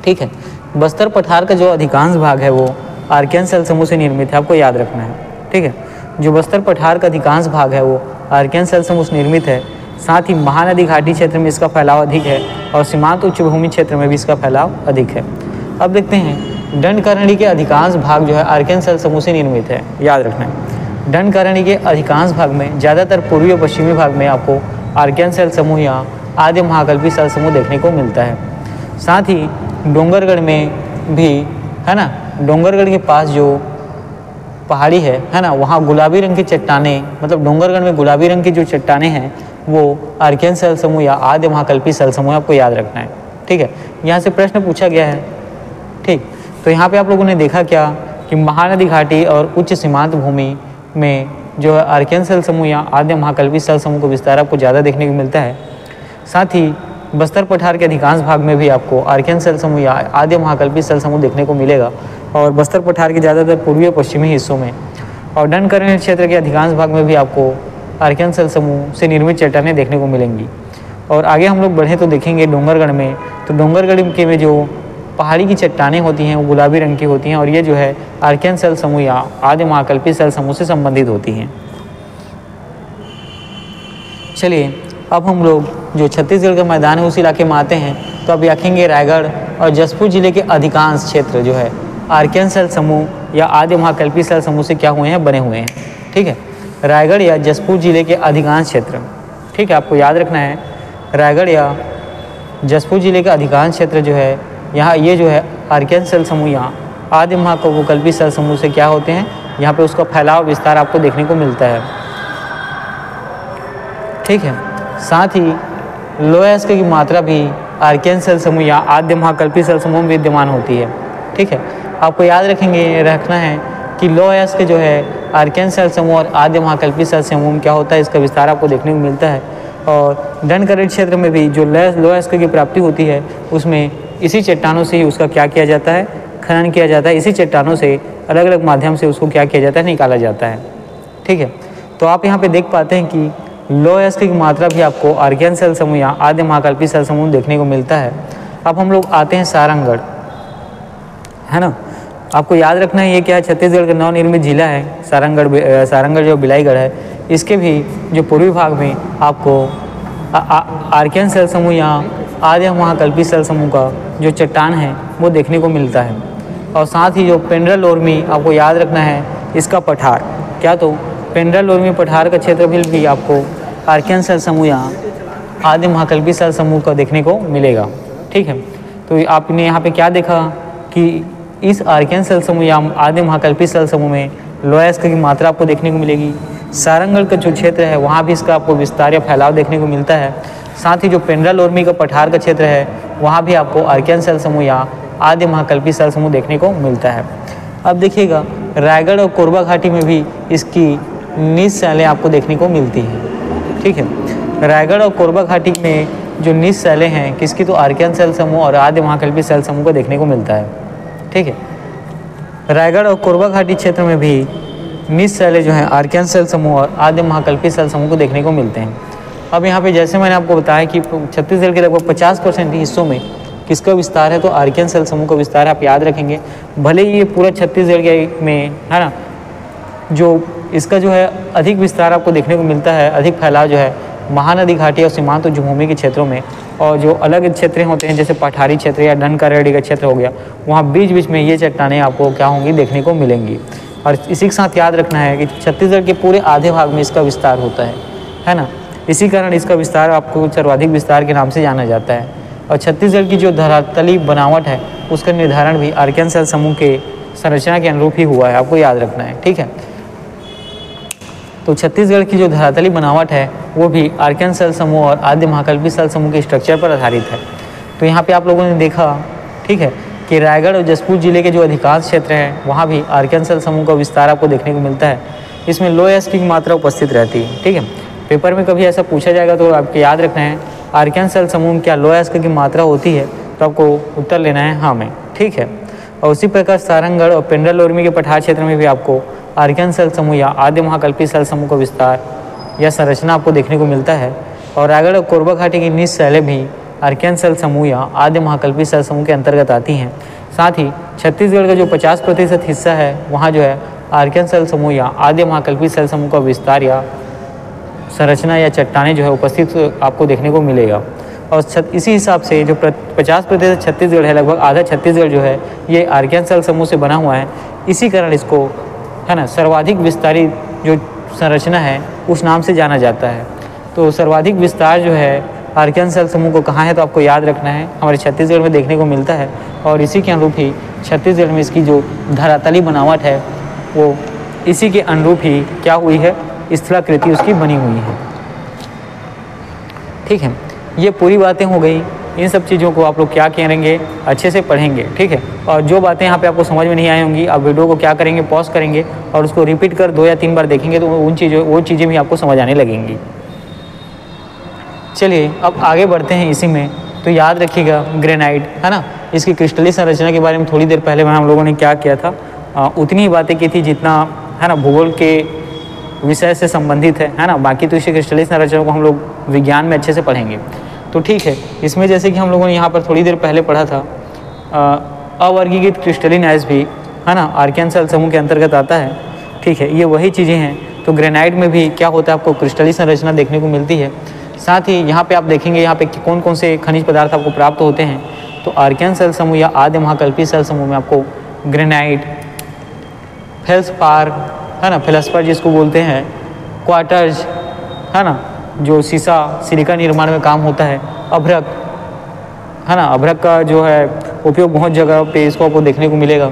ठीक है, बस्तर पठार का जो अधिकांश भाग है वो आर्कियन शैल समूह से निर्मित है, आपको याद रखना है। ठीक है, जो बस्तर पठार का अधिकांश भाग है वो आर्कियन शैल समूह से निर्मित है। साथ ही महानदी घाटी क्षेत्र में इसका फैलाव अधिक है और सीमांत उच्च भूमि क्षेत्र में भी इसका फैलाव अधिक है। अब देखते हैं दंडकारण्य के अधिकांश भाग जो है आर्कियन शैल समूह से निर्मित है, याद रखना है। दंडकारण्य के अधिकांश भाग में ज़्यादातर पूर्वी और पश्चिमी भाग में आपको आर्कियन शैल समूह या आद्य महाकल्पी शैल समूह देखने को मिलता है। साथ ही डोंगरगढ़ में भी, है ना, डोंगरगढ़ के पास जो पहाड़ी है ना, वहाँ गुलाबी रंग की चट्टानें, मतलब डोंगरगढ़ में गुलाबी रंग की जो चट्टानें हैं वो आर्कियन शैल समूह या आद्य महाकल्पी शैल समूह आपको याद रखना है। ठीक है, यहाँ से प्रश्न पूछा गया है। ठीक, तो यहाँ पे आप लोगों ने देखा क्या कि महानदी घाटी और उच्च सीमांत भूमि में जो है आर्कियन शैल समूह या आद्य महाकल्पी शैल समूह का विस्तार आपको ज़्यादा देखने को मिलता है। साथ ही बस्तर पठार के अधिकांश भाग में भी आपको आर्कियन शैल समूह या आद्य महाकल्पी शैल समूह देखने को मिलेगा और बस्तर पठार के ज़्यादातर पूर्वी और पश्चिमी हिस्सों में और दंडकारण्य क्षेत्र के अधिकांश भाग में भी आपको आर्कियन शैल समूह से निर्मित चट्टानें देखने को मिलेंगी। और आगे हम लोग बढ़ें तो देखेंगे डोंगरगढ़ में, तो डोंगरगढ़ के में जो पहाड़ी की चट्टानें होती हैं वो गुलाबी रंग की होती हैं और ये जो है आर्कियन शैल समूह या आद्य महाकल्पी शैल समूह से संबंधित होती हैं। चलिए अब हम लोग जो छत्तीसगढ़ का मैदान है उस इलाके में आते हैं, तो अब देखेंगे रायगढ़ और जशपुर जिले के अधिकांश क्षेत्र जो है आर्कियन शैल समूह या आद्य महाकल्पी शैल समूह से क्या हुए हैं, बने हुए हैं। ठीक है, रायगढ़ या जशपुर जिले के अधिकांश क्षेत्र, ठीक है, आपको याद रखना है रायगढ़ या जशपुर जिले का अधिकांश क्षेत्र जो है यहाँ ये जो है आर्कियन शैल समूह या आद्य महाकल्पी शैल समूह से क्या होते हैं, यहाँ पे उसका फैलाव विस्तार आपको देखने को मिलता है। ठीक है, साथ ही लोयस्क की मात्रा भी आर्कियन शैल समूह या आद्य महाकल्पी शैल समूह में विद्यमान होती है। ठीक है, आपको याद रखना है कि लोयस्क जो है आर्कियन शैल समूह और आद्य महाकल्पी शैल समूह में क्या होता है, इसका विस्तार आपको देखने को मिलता है। और दंडकारण्य क्षेत्र में भी जो लोयस्क की प्राप्ति होती है उसमें इसी चट्टानों से ही उसका क्या किया जाता है, खनन किया जाता है। इसी चट्टानों से अलग अलग माध्यम से उसको क्या किया जाता है, निकाला जाता है। ठीक है, तो आप यहाँ पे देख पाते हैं कि लोयस्क की मात्रा भी आपको आर्कियन शैल समूह या आद्य महाकल्पी शैल समूह देखने को मिलता है। अब हम लोग आते हैं सारंगगढ़, है ना, आपको याद रखना है ये क्या है, छत्तीसगढ़ का नवनिर्मित जिला है सारंगगढ़ जो बिलाईगढ़ है, इसके भी जो पूर्वी भाग में आपको आर्कियन शैल समूह या आद्य महाकल्पी शैल समूह का जो चट्टान है वो देखने को मिलता है। और साथ ही जो पेंड्रा लोरमी, आपको याद रखना है इसका पठार, क्या, तो पेंड्रा लोरमी पठार का क्षेत्र भी आपको आर्कियन शैल समूह या आद्य महाकल्पी शैल समूह का देखने को मिलेगा। ठीक है, तो आपने यहाँ पे क्या देखा कि इस आर्कियन शैल समूह या आद्य महाकल्पी शैल समूह में लोयस्क की मात्रा आपको देखने को मिलेगी। सारंगगढ़ का जो क्षेत्र है वहाँ भी इसका आपको विस्तार या फैलाव देखने को मिलता है। साथ ही जो पेंड्रा लोरमी का पठार का क्षेत्र है वहाँ भी आपको आर्कियन शैल समूह या आद्य महाकल्पी शैल समूह देखने को मिलता है। अब देखिएगा रायगढ़ और कोरबा घाटी में भी इसकी निज शैलें आपको देखने को मिलती हैं। ठीक है, रायगढ़ और कोरबा घाटी में जो निज शैलें हैं किसकी, तो आर्कियन शैल समूह और आद्य महाकल्पी शैल समूह को देखने को मिलता है। ठीक है, रायगढ़ और कोरबा घाटी क्षेत्र में भी निज शैलें जो हैं आर्कियन शैल समूह और आद्य महाकल्पी शैल समूह को देखने को मिलते हैं। अब यहाँ पे जैसे मैंने आपको बताया कि छत्तीसगढ़ के लगभग 50% हिस्सों में किसका विस्तार है, तो आर्कियन शैल समूह का विस्तार है। आप याद रखेंगे, भले ही ये पूरा छत्तीसगढ़ के में है ना, जो इसका जो है अधिक विस्तार आपको देखने को मिलता है, अधिक फैलाव जो है महानदी घाटी और सीमांत उच्च भूमि के क्षेत्रों में, और जो अलग क्षेत्र होते हैं जैसे पठारी क्षेत्र या दंडकारण्य का क्षेत्र हो गया, वहाँ बीच बीच में ये चट्टानें आपको क्या होंगी, देखने को मिलेंगी। और इसी के साथ याद रखना है कि छत्तीसगढ़ के पूरे आधे भाग में इसका विस्तार होता है ना, इसी कारण इसका विस्तार आपको सर्वाधिक विस्तार के नाम से जाना जाता है। और छत्तीसगढ़ की जो धरातली बनावट है उसका निर्धारण भी आर्कियन शैल समूह के संरचना के अनुरूप ही हुआ है, आपको याद रखना है। ठीक है, तो छत्तीसगढ़ की जो धरातली बनावट है वो भी आर्कियन शैल समूह और आद्य महाकल्पी शैल समूह के स्ट्रक्चर पर आधारित है। तो यहाँ पे आप लोगों ने देखा, ठीक है, कि रायगढ़ और जशपुर जिले के जो अधिकांश क्षेत्र हैं वहाँ भी आर्कियन शैल समूह का विस्तार आपको देखने को मिलता है। इसमें लोयस्क की मात्रा उपस्थित रहती है। ठीक है, पेपर में कभी ऐसा पूछा जाएगा तो आपको याद रखना है आर्कियन सेल समूह में क्या लोएस्क की मात्रा होती है, तो आपको उत्तर लेना है हाँ में, ठीक है। और उसी प्रकार सारंगगढ़ और पेंड्रालोरमी के पठार क्षेत्र में भी आपको आर्कियन सेल समूह या आद्य महाकल्पी सेल समूह का विस्तार या संरचना आपको देखने को मिलता है। और रायगढ़ और कोरबा घाटी की निच शैलें भी आर्कियन सेल समूह या आद्य महाकल्पी सेल समूह के अंतर्गत आती हैं। साथ ही छत्तीसगढ़ का जो 50% हिस्सा है वहाँ जो है आर्कियन सेल समूह या आद्य महाकल्पी सेल समूह का विस्तार या संरचना या चट्टानें जो है उपस्थित आपको देखने को मिलेगा। और इसी हिसाब से जो 50% छत्तीसगढ़ है, लगभग आधा छत्तीसगढ़ जो है ये आर्कियन सेल समूह से बना हुआ है। इसी कारण इसको है ना सर्वाधिक विस्तारित जो संरचना है उस नाम से जाना जाता है। तो सर्वाधिक विस्तार जो है आर्कियन सेल समूह को कहाँ है, तो आपको याद रखना है हमारे छत्तीसगढ़ में देखने को मिलता है। और इसी के अनुरूप ही छत्तीसगढ़ में इसकी जो धरातली बनावट है वो इसी के अनुरूप ही क्या हुई है, स्थलाकृति उसकी बनी हुई है, ठीक है। ये पूरी बातें हो गई। इन सब चीज़ों को आप लोग क्या करेंगे, अच्छे से पढ़ेंगे, ठीक है। और जो बातें यहाँ पे आपको समझ में नहीं आई होंगी, आप वीडियो को क्या करेंगे, पॉज करेंगे और उसको रिपीट कर 2 या 3 बार देखेंगे तो वो चीज़ें भी आपको समझ आने लगेंगी। चलिए अब आगे बढ़ते हैं इसी में। तो याद रखिएगा ग्रेनाइट है ना, इसकी क्रिस्टलीय संरचना के बारे में थोड़ी देर पहले हम लोगों ने क्या किया था, उतनी ही बातें की थी जितना है ना भूगोल के विषय से संबंधित है ना। बाकी तो इसी क्रिस्टलीय संरचना को हम लोग विज्ञान में अच्छे से पढ़ेंगे। तो ठीक है, इसमें जैसे कि हम लोगों ने यहाँ पर थोड़ी देर पहले पढ़ा था अवर्गीकृत क्रिस्टलीन आइस भी है ना आर्कियन सेल समूह के अंतर्गत आता है, ठीक है। ये वही चीज़ें हैं। तो ग्रेनाइट में भी क्या होता है, आपको क्रिस्टलीय संरचना देखने को मिलती है। साथ ही यहाँ पे आप देखेंगे यहाँ पे कौन कौन से खनिज पदार्थ आपको प्राप्त होते हैं। तो आर्कियन सेल समूह या आद्य महाकल्पी सेल समूह में आपको ग्रेनाइट, फेल्सपार है ना, फेल्सपार जिसको बोलते हैं, क्वार्टर्ज है ना जो सीसा सिलिका निर्माण में काम होता है, अभ्रक है ना, अभ्रक का जो है उपयोग बहुत जगह पे इसको आपको देखने को मिलेगा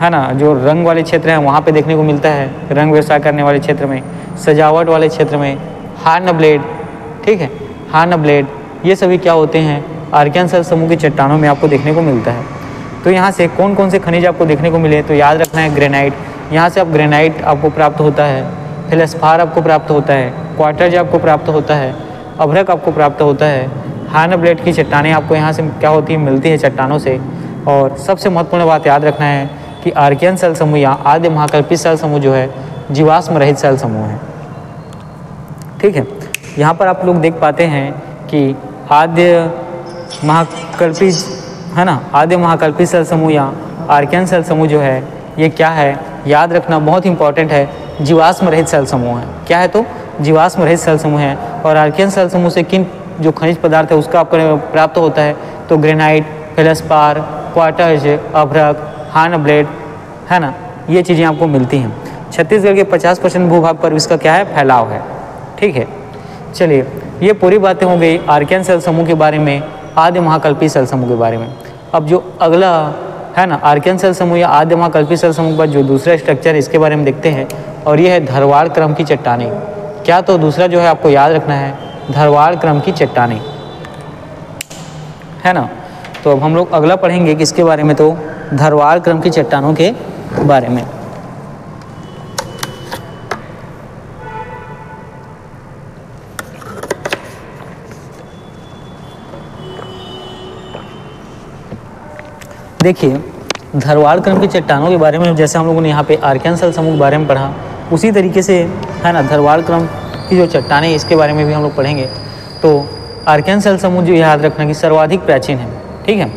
है ना। जो रंग वाले क्षेत्र हैं वहाँ पे देखने को मिलता है, रंग व्यवसाय करने वाले क्षेत्र में, सजावट वाले क्षेत्र में, हार्न ब्लेड, ठीक है, हार्न ब्लेड, ये सभी क्या होते हैं आर्कियन सेल समूह की चट्टानों में आपको देखने को मिलता है। तो यहाँ से कौन कौन से खनिज आपको देखने को मिले, तो याद रखना है ग्रेनाइट, यहाँ से आप ग्रेनाइट आपको प्राप्त होता है, फेल्सपार आपको प्राप्त होता है, क्वार्टर्ज आपको प्राप्त होता है, अभ्रक आपको प्राप्त होता है, हार्न ब्लेड की चट्टानें आपको यहाँ से क्या होती है, मिलती है चट्टानों से। और सबसे महत्वपूर्ण बात याद रखना है कि आर्कियन सेल समूह या आद्य महाकल्पी सेल समूह जो है जीवाश्म रहित सेल समूह है, ठीक है। यहाँ पर आप लोग देख पाते हैं कि आद्य महाकल्पी है ना, आद्य महाकल्पी सेल समूह या आर्कियन सेल समूह जो है ये क्या है, याद रखना बहुत इंपॉर्टेंट है, जीवाश्म रहित सेल समूह है। क्या है, तो जीवाश्म रहित सेल समूह है। और आर्कियन सेल समूह से किन जो खनिज पदार्थ है उसका आपको प्राप्त होता है, तो ग्रेनाइट, फेल्सपार, क्वार्टर्ज, अभ्रक, हार्न ब्लेड है ना, ये चीज़ें आपको मिलती हैं। छत्तीसगढ़ के 50% भूभाग पर इसका क्या है, फैलाव है, ठीक है। चलिए ये पूरी बातें हो गई आर्कियन सेल समूह के बारे में, आद्य महाकल्पी सेल समूह के बारे में। अब जो अगला है ना आर्कियन सेल समूह या आद्य महाकल्पी सेल समूह का जो दूसरा स्ट्रक्चर है इसके बारे में देखते हैं, और ये है धरवाड़ क्रम की चट्टानें। क्या, तो दूसरा जो है आपको याद रखना है धरवाड़ क्रम की चट्टानें है ना। तो अब हम लोग अगला पढ़ेंगे किसके बारे में, तो धरवाड़ क्रम की चट्टानों के बारे में। देखिए धरवाड़ क्रम की चट्टानों के बारे में जैसे हम लोगों ने यहाँ पे आर्कियन सेल समूह के बारे में पढ़ा, उसी तरीके से है ना धरवाड़ क्रम की जो चट्टानें इसके बारे में भी हम लोग पढ़ेंगे। तो आर्कियन सेल समूह जो याद रखना कि सर्वाधिक प्राचीन है, ठीक है।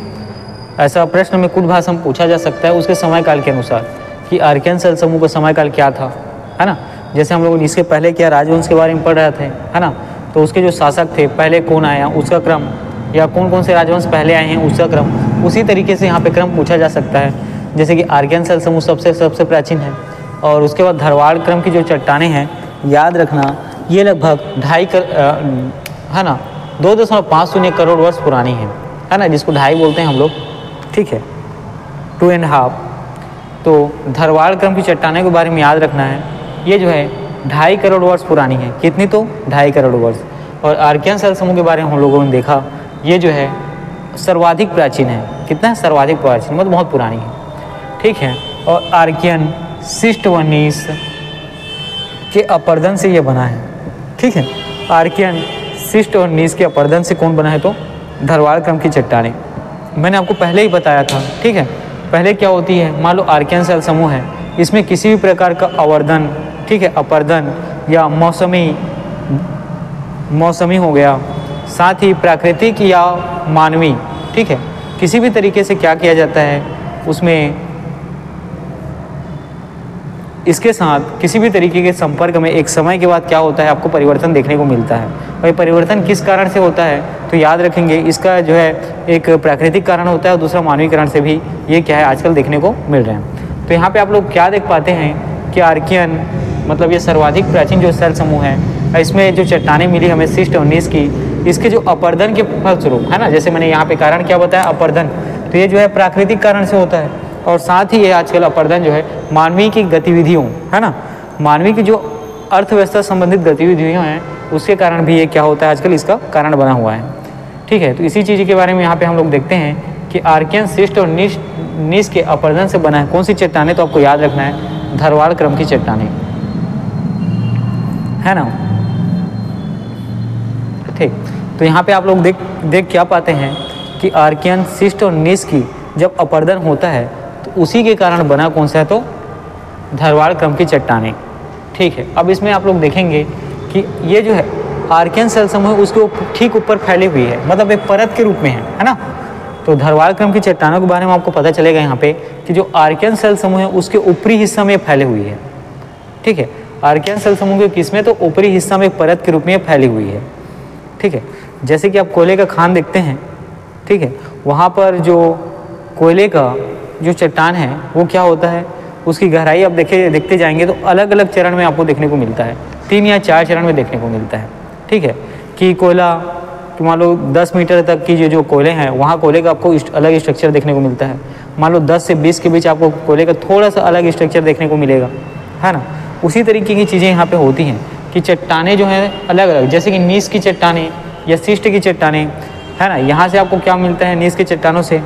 ऐसा प्रश्न में कुछ भाषा में पूछा जा सकता है उसके समयकाल के अनुसार कि आर्कियन सेल समूह का समयकाल क्या था, है ना। जैसे हम लोग इसके पहले क्या राजवंश के बारे में पढ़ रहे थे, है ना। तो उसके जो शासक थे पहले कौन आया उसका क्रम, या कौन कौन से राजवंश पहले आए हैं उसका क्रम, उसी तरीके से यहाँ पे क्रम पूछा जा सकता है। जैसे कि आर्कियन सेल समूह सबसे प्राचीन है, और उसके बाद धरवाड़ क्रम की जो चट्टानें हैं याद रखना ये लगभग 2.50 करोड़ वर्ष पुरानी है ना, जिसको 2.5 बोलते हैं हम लोग, ठीक है, 2.5। तो धरवाड़ क्रम की चट्टानें के बारे में याद रखना है, ये जो है 2.5 करोड़ वर्ष पुरानी है। कितनी, तो 2.5 करोड़ वर्ष। और आर्कियन सेल समूह के बारे में हम लोगों ने देखा ये जो है सर्वाधिक प्राचीन है। कितना है, सर्वाधिक प्राचीन, मतलब बहुत पुरानी है, ठीक है। और आर्कियन शिष्टवनीस के अपर्दन से ये बना है, ठीक है। आर्कियन सिस्ट और नीस के अपरदन से कौन बना है? तो धरवाड़ क्रम की चट्टानें। मैंने आपको पहले ही बताया था, ठीक है। पहले क्या होती है, मान लो आर्कियन सेल समूह है, इसमें किसी भी प्रकार का अवर्धन, ठीक है, अपरदन या मौसमी हो गया, साथ ही प्राकृतिक या मानवी, ठीक है, किसी भी तरीके से क्या किया जाता है उसमें, इसके साथ किसी भी तरीके के संपर्क में एक समय के बाद क्या होता है, आपको परिवर्तन देखने को मिलता है। और ये परिवर्तन किस कारण से होता है? तो याद रखेंगे, इसका जो है एक प्राकृतिक कारण होता है और दूसरा मानवीय कारण से भी ये क्या है आजकल देखने को मिल रहे हैं। तो यहाँ पे आप लोग क्या देख पाते हैं कि आर्कियन मतलब ये सर्वाधिक प्राचीन जो सेल समूह है, इसमें जो चट्टानें मिली हमें सिस्ट और नीस की, इसके जो अपरदन के फलस्वरूप है ना, जैसे मैंने यहाँ पे कारण क्या बताया, अपरदन, तो ये जो है प्राकृतिक कारण से होता है। और साथ ही ये आजकल अपरदन जो है मानवीय की गतिविधियों, है ना, मानवीय की जो अर्थव्यवस्था संबंधित गतिविधियाँ हैं उसके कारण भी ये क्या होता है आजकल इसका कारण बना हुआ है, ठीक है। तो इसी चीज़ के बारे में यहाँ पे हम लोग देखते हैं कि आर्कियन सिस्ट और नीस के अपरदन से बना है कौन सी चट्टानें? तो आपको याद रखना है धरवाड़ क्रम की चट्टानें, है ना, ठीक। तो यहाँ पे आप लोग देख क्या पाते हैं कि आर्कियन सिस्ट और नीस की जब अपरदन होता है तो उसी के कारण बना कौन सा है? तो धरवाड़ क्रम की चट्टानें, ठीक है। अब इसमें आप लोग देखेंगे कि ये जो है आर्कियन सेल समूह उसके ठीक ऊपर फैली हुई है, मतलब एक परत के रूप में है ना। तो धरवाड़ क्रम की चट्टानों के बारे में आपको पता चलेगा यहाँ पे कि जो आर्कियन सेल समूह है उसके ऊपरी हिस्सा में फैली हुई है, ठीक है। आर्कियन सेल समूह के किसमें? तो ऊपरी हिस्सा में एक परत के रूप में फैली हुई है, ठीक है। जैसे कि आप कोयले का खान देखते हैं, ठीक है, वहाँ पर जो कोयले का जो चट्टान है वो क्या होता है, उसकी गहराई आप देखते जाएंगे तो अलग अलग चरण में आपको देखने को मिलता है, 3 या 4 चरण में देखने को मिलता है, ठीक है। कि कोयला मान लो 10 मीटर तक की जो कोयले हैं वहाँ कोयले का आपको अलग स्ट्रक्चर देखने को मिलता है। मान लो 10 से 20 के बीच आपको कोयले का थोड़ा सा अलग स्ट्रक्चर देखने को मिलेगा, है ना। उसी तरीके की चीज़ें यहाँ पे होती हैं कि चट्टानें जो हैं अलग अलग, जैसे कि नीस की चट्टानें या सिस्ट की चट्टानें, है ना, यहाँ से आपको क्या मिलता है नीस की चट्टानों से,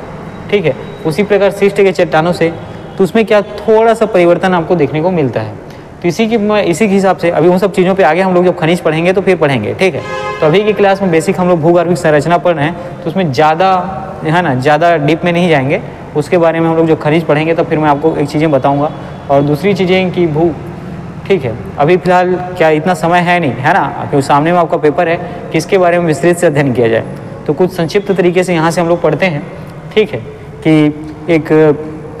ठीक है, उसी प्रकार सिस्ट के चट्टानों से, तो उसमें क्या थोड़ा सा परिवर्तन आपको देखने को मिलता है। तो इसी के हिसाब से अभी उन सब चीज़ों पे आगे हम लोग जब खनिज पढ़ेंगे तो फिर पढ़ेंगे, ठीक है। तो अभी की क्लास में बेसिक हम लोग भूगर्भिक संरचना पढ़ रहे हैं, तो उसमें ज़्यादा, है ना, ज़्यादा डीप में नहीं जाएंगे, उसके बारे में हम लोग जो खनिज पढ़ेंगे तो फिर मैं आपको एक चीज़ें बताऊँगा। और दूसरी चीज़ें कि ठीक है, अभी फिलहाल क्या इतना समय है नहीं, है ना, क्योंकि सामने में आपका पेपर है, किसके बारे में विस्तृत से अध्ययन किया जाए। तो कुछ संक्षिप्त तरीके से यहाँ से हम लोग पढ़ते हैं, ठीक है, कि एक,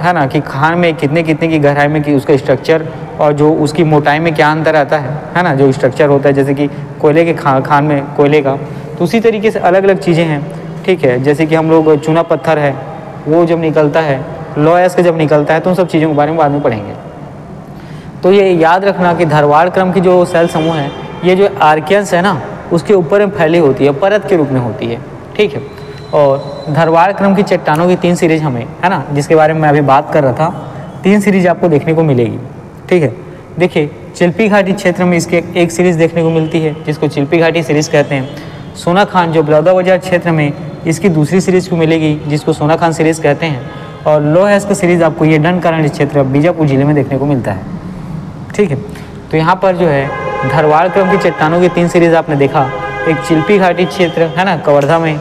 है ना, कि खान में कितने की गहराई में कि उसका स्ट्रक्चर और जो उसकी मोटाई में क्या अंतर आता है ना, जो स्ट्रक्चर होता है, जैसे कि कोयले के खान में कोयले का, तो उसी तरीके से अलग अलग चीज़ें हैं, ठीक है। जैसे कि हम लोग चूना पत्थर है वो जब निकलता है, लौह अयस्क जब निकलता है, तो उन सब चीज़ों के बारे में बाद में पढ़ेंगे। तो ये याद रखना कि धरवाड़ क्रम की जो सेल समूह है, ये जो आर्कियंस है ना, उसके ऊपर में फैली होती है, परत के रूप में होती है, ठीक है। और धरवाड़ क्रम की चट्टानों की 3 सीरीज हमें, है ना, जिसके बारे में मैं अभी बात कर रहा था, 3 सीरीज आपको देखने को मिलेगी, ठीक है। देखिए, चिल्पी घाटी क्षेत्र में इसके एक सीरीज देखने को मिलती है जिसको चिल्पी घाटी सीरीज कहते हैं। सोना खान जो बलौदाबाजार क्षेत्र में, इसकी दूसरी सीरीज को मिलेगी जिसको सोना खान सीरीज कहते हैं। और लौह अयस्क सीरीज आपको ये दंडकारण्य क्षेत्र बीजापुर जिले में देखने को मिलता है, ठीक है। तो यहाँ पर जो है धरवाड़ क्रम की चट्टानों की 3 सीरीज आपने देखा, एक चिल्पी घाटी क्षेत्र, है ना, कवर्धा में,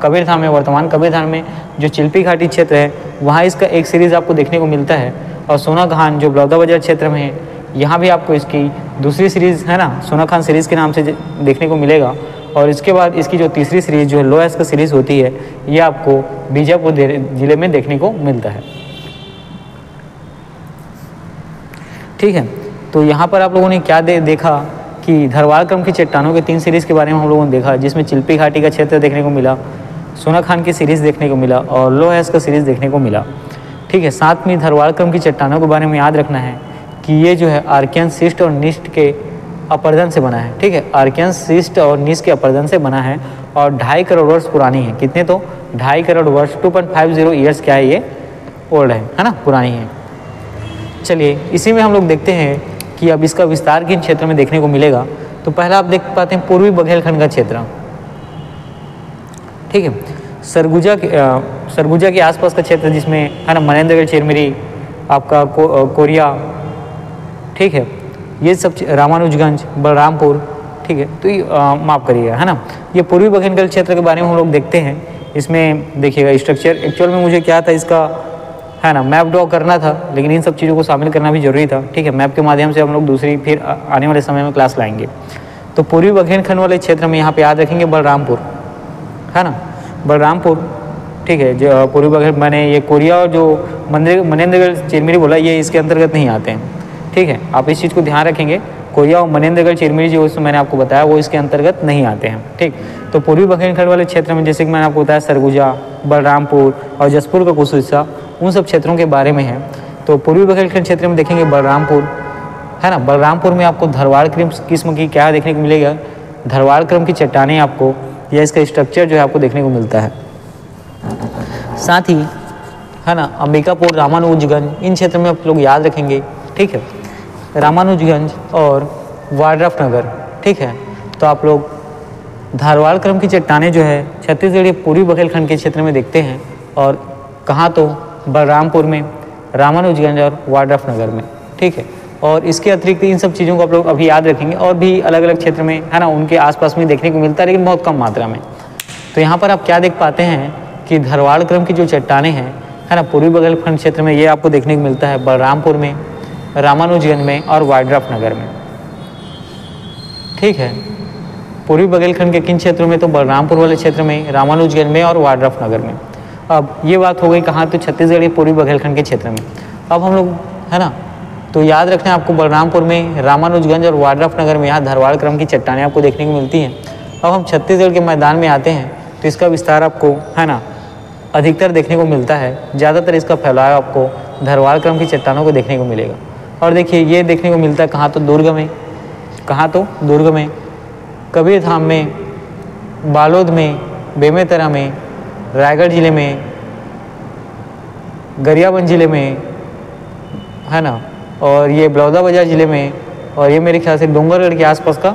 कबीरधाम में, वर्तमान कबीरधाम में जो चिल्पी घाटी क्षेत्र है वहाँ इसका एक सीरीज़ आपको देखने को मिलता है। और सोना खान जो बलौदाबाजार क्षेत्र में है, यहाँ भी आपको इसकी दूसरी सीरीज़, है ना, सोना खान सीरीज़ के नाम से देखने को मिलेगा। और इसके बाद इसकी जो तीसरी सीरीज़ जो है लौह अयस्क सीरीज़ होती है, ये आपको बीजापुर जिले में देखने को मिलता है, ठीक है। तो यहाँ पर आप लोगों ने क्या देखा कि धरवाड़ क्रम की चट्टानों के 3 सीरीज़ के बारे में हम लोगों ने देखा, जिसमें चिल्पी घाटी का क्षेत्र देखने को मिला, सोना खान की सीरीज़ देखने को मिला और लौह अयस्क का सीरीज़ देखने को मिला, ठीक है। साथ में धरवाड़ क्रम की चट्टानों के बारे में याद रखना है कि ये जो है आर्कियन सिस्ट और नीस्ट के अपरदन से बना है, ठीक है। आर्कियन सिस्ट और नीस्ट के अपरदन से बना है और 2.5 करोड़ वर्ष पुरानी है। कितने? तो 2.5 करोड़ वर्ष, 2.50 ईयर्स क्या है, ये ओल्ड है ना, पुरानी है। चलिए, इसी में हम लोग देखते हैं कि अब इसका विस्तार किन क्षेत्र में देखने को मिलेगा। तो पहला आप देख पाते हैं पूर्वी बघेलखंड का क्षेत्र, ठीक है। सरगुजा के आसपास का क्षेत्र जिसमें, है ना, मनेंद्रगढ़, चिरमिरी, आपका कोरिया, ठीक है, ये सब, रामानुजगंज, बलरामपुर, ठीक है। तो माफ़ करिएगा, है ना, ये पूर्वी बघेलखंड क्षेत्र के बारे में हम लोग देखते हैं। इसमें देखिएगा स्ट्रक्चर एक्चुअल में मुझे क्या था इसका, है ना, मैप ड्रॉ करना था, लेकिन इन सब चीज़ों को शामिल करना भी जरूरी था, ठीक है। मैप के माध्यम से हम लोग दूसरी फिर आने वाले समय में क्लास लाएंगे। तो पूर्वी बघेलखंड वाले क्षेत्र में यहाँ पे याद रखेंगे बलरामपुर, है ना, बलरामपुर, ठीक है। जो पूर्वी बघेल मैंने ये कोरिया और जो मनेंद्रगढ़ चिरमिरी बोला ये इसके अंतर्गत नहीं आते हैं, ठीक है। आप इस चीज़ को ध्यान रखेंगे, कोरिया और मनेंद्रगढ़ चिरमिरी जो उसमें मैंने आपको बताया वो इसके अंतर्गत नहीं आते हैं, ठीक। तो पूर्वी बघेलखंड वाले क्षेत्र में जैसे कि मैंने आपको बताया सरगुजा, बलरामपुर और जसपुर का कुछ हिस्सा उन सब क्षेत्रों के बारे में है। तो पूर्वी बघेलखंड क्षेत्र में देखेंगे बलरामपुर, है ना, बलरामपुर में आपको धरवाड़ किस्म की क्या देखने को मिलेगा, धरवाड़ क्रम की चट्टानें आपको या इसका स्ट्रक्चर जो है आपको देखने को मिलता है। साथ ही, है ना, अंबिकापुर, रामानुजगंज, इन क्षेत्र में आप लोग याद रखेंगे, ठीक है, रामानुजगंज और वाड्रफ नगर, ठीक है। तो आप लोग धारवाड़ क्रम की चट्टानें जो है छत्तीसगढ़ के पूर्वी बघेलखंड के क्षेत्र में देखते हैं, और कहाँ तो बलरामपुर में, रामानुजगंज और वाड्रफ नगर में, ठीक है। और इसके अतिरिक्त इन सब चीज़ों को आप लोग अभी याद रखेंगे, और भी अलग अलग क्षेत्र में, है ना, उनके आसपास में देखने को मिलता है, लेकिन बहुत कम मात्रा में। तो यहाँ पर आप क्या देख पाते हैं कि धरवाड़ क्रम की जो चट्टानें हैं, है ना, पूर्वी बघेलखंड क्षेत्र में ये आपको देखने को मिलता है बलरामपुर में, रामानुजगंज में और वाड्रफ नगर में, ठीक है। पूर्वी बघेलखंड के किन क्षेत्रों में, तो बलरामपुर वाले क्षेत्र में, रामानुजगंज में और वाड्रफ नगर में। अब ये बात हो गई कहाँ, तो छत्तीसगढ़ के पूर्वी बघेलखंड के क्षेत्र में। अब हम लोग, है ना, तो याद रखना है आपको बलरामपुर में, रामानुजगंज और वाड्रफ नगर में यहाँ धरवाड़ क्रम की चट्टानें आपको देखने को मिलती हैं। अब हम छत्तीसगढ़ के मैदान में आते हैं तो इसका विस्तार आपको, है ना, अधिकतर देखने को मिलता है, ज़्यादातर इसका फैलाव आपको धरवाड़ क्रम की चट्टानों को देखने को मिलेगा। और देखिए ये देखने को मिलता है कहाँ, तो दुर्ग में, कहाँ तो दुर्ग में, कबीरधाम में, बालोद में, बेमेतरा में, रायगढ़ जिले में, गरियाबंद जिले में, है ना, और ये बलौदाबाजार जिले में, और ये मेरे ख्याल से डोंगरगढ़ के आसपास का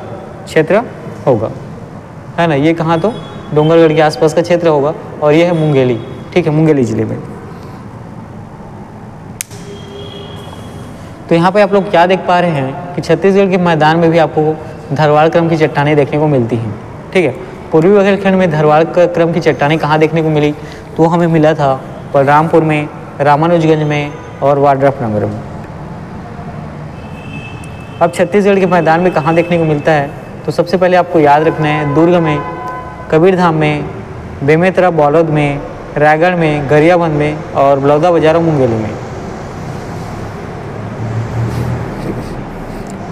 क्षेत्र होगा, है ना, ये कहाँ तो डोंगरगढ़ के आसपास का क्षेत्र होगा, और ये है मुंगेली, ठीक है, मुंगेली जिले में। तो यहाँ पे आप लोग क्या देख पा रहे हैं कि छत्तीसगढ़ के मैदान में भी आपको धरवाड़ क्रम की चट्टानें देखने को मिलती हैं, ठीक है। पूर्वी बघेलखंड में धरवाड़ क्रम की चट्टानें कहाँ देखने को मिली, तो हमें मिला था बलरामपुर में, रामानुजगंज में और वाड्रफ नगर में। अब छत्तीसगढ़ के मैदान में कहाँ देखने को मिलता है, तो सबसे पहले आपको याद रखना है दुर्ग में, कबीरधाम में, बेमेतरा बालोद में, रायगढ़ में, गरियाबंद में और बलौदाबाजार और मुंगेली में।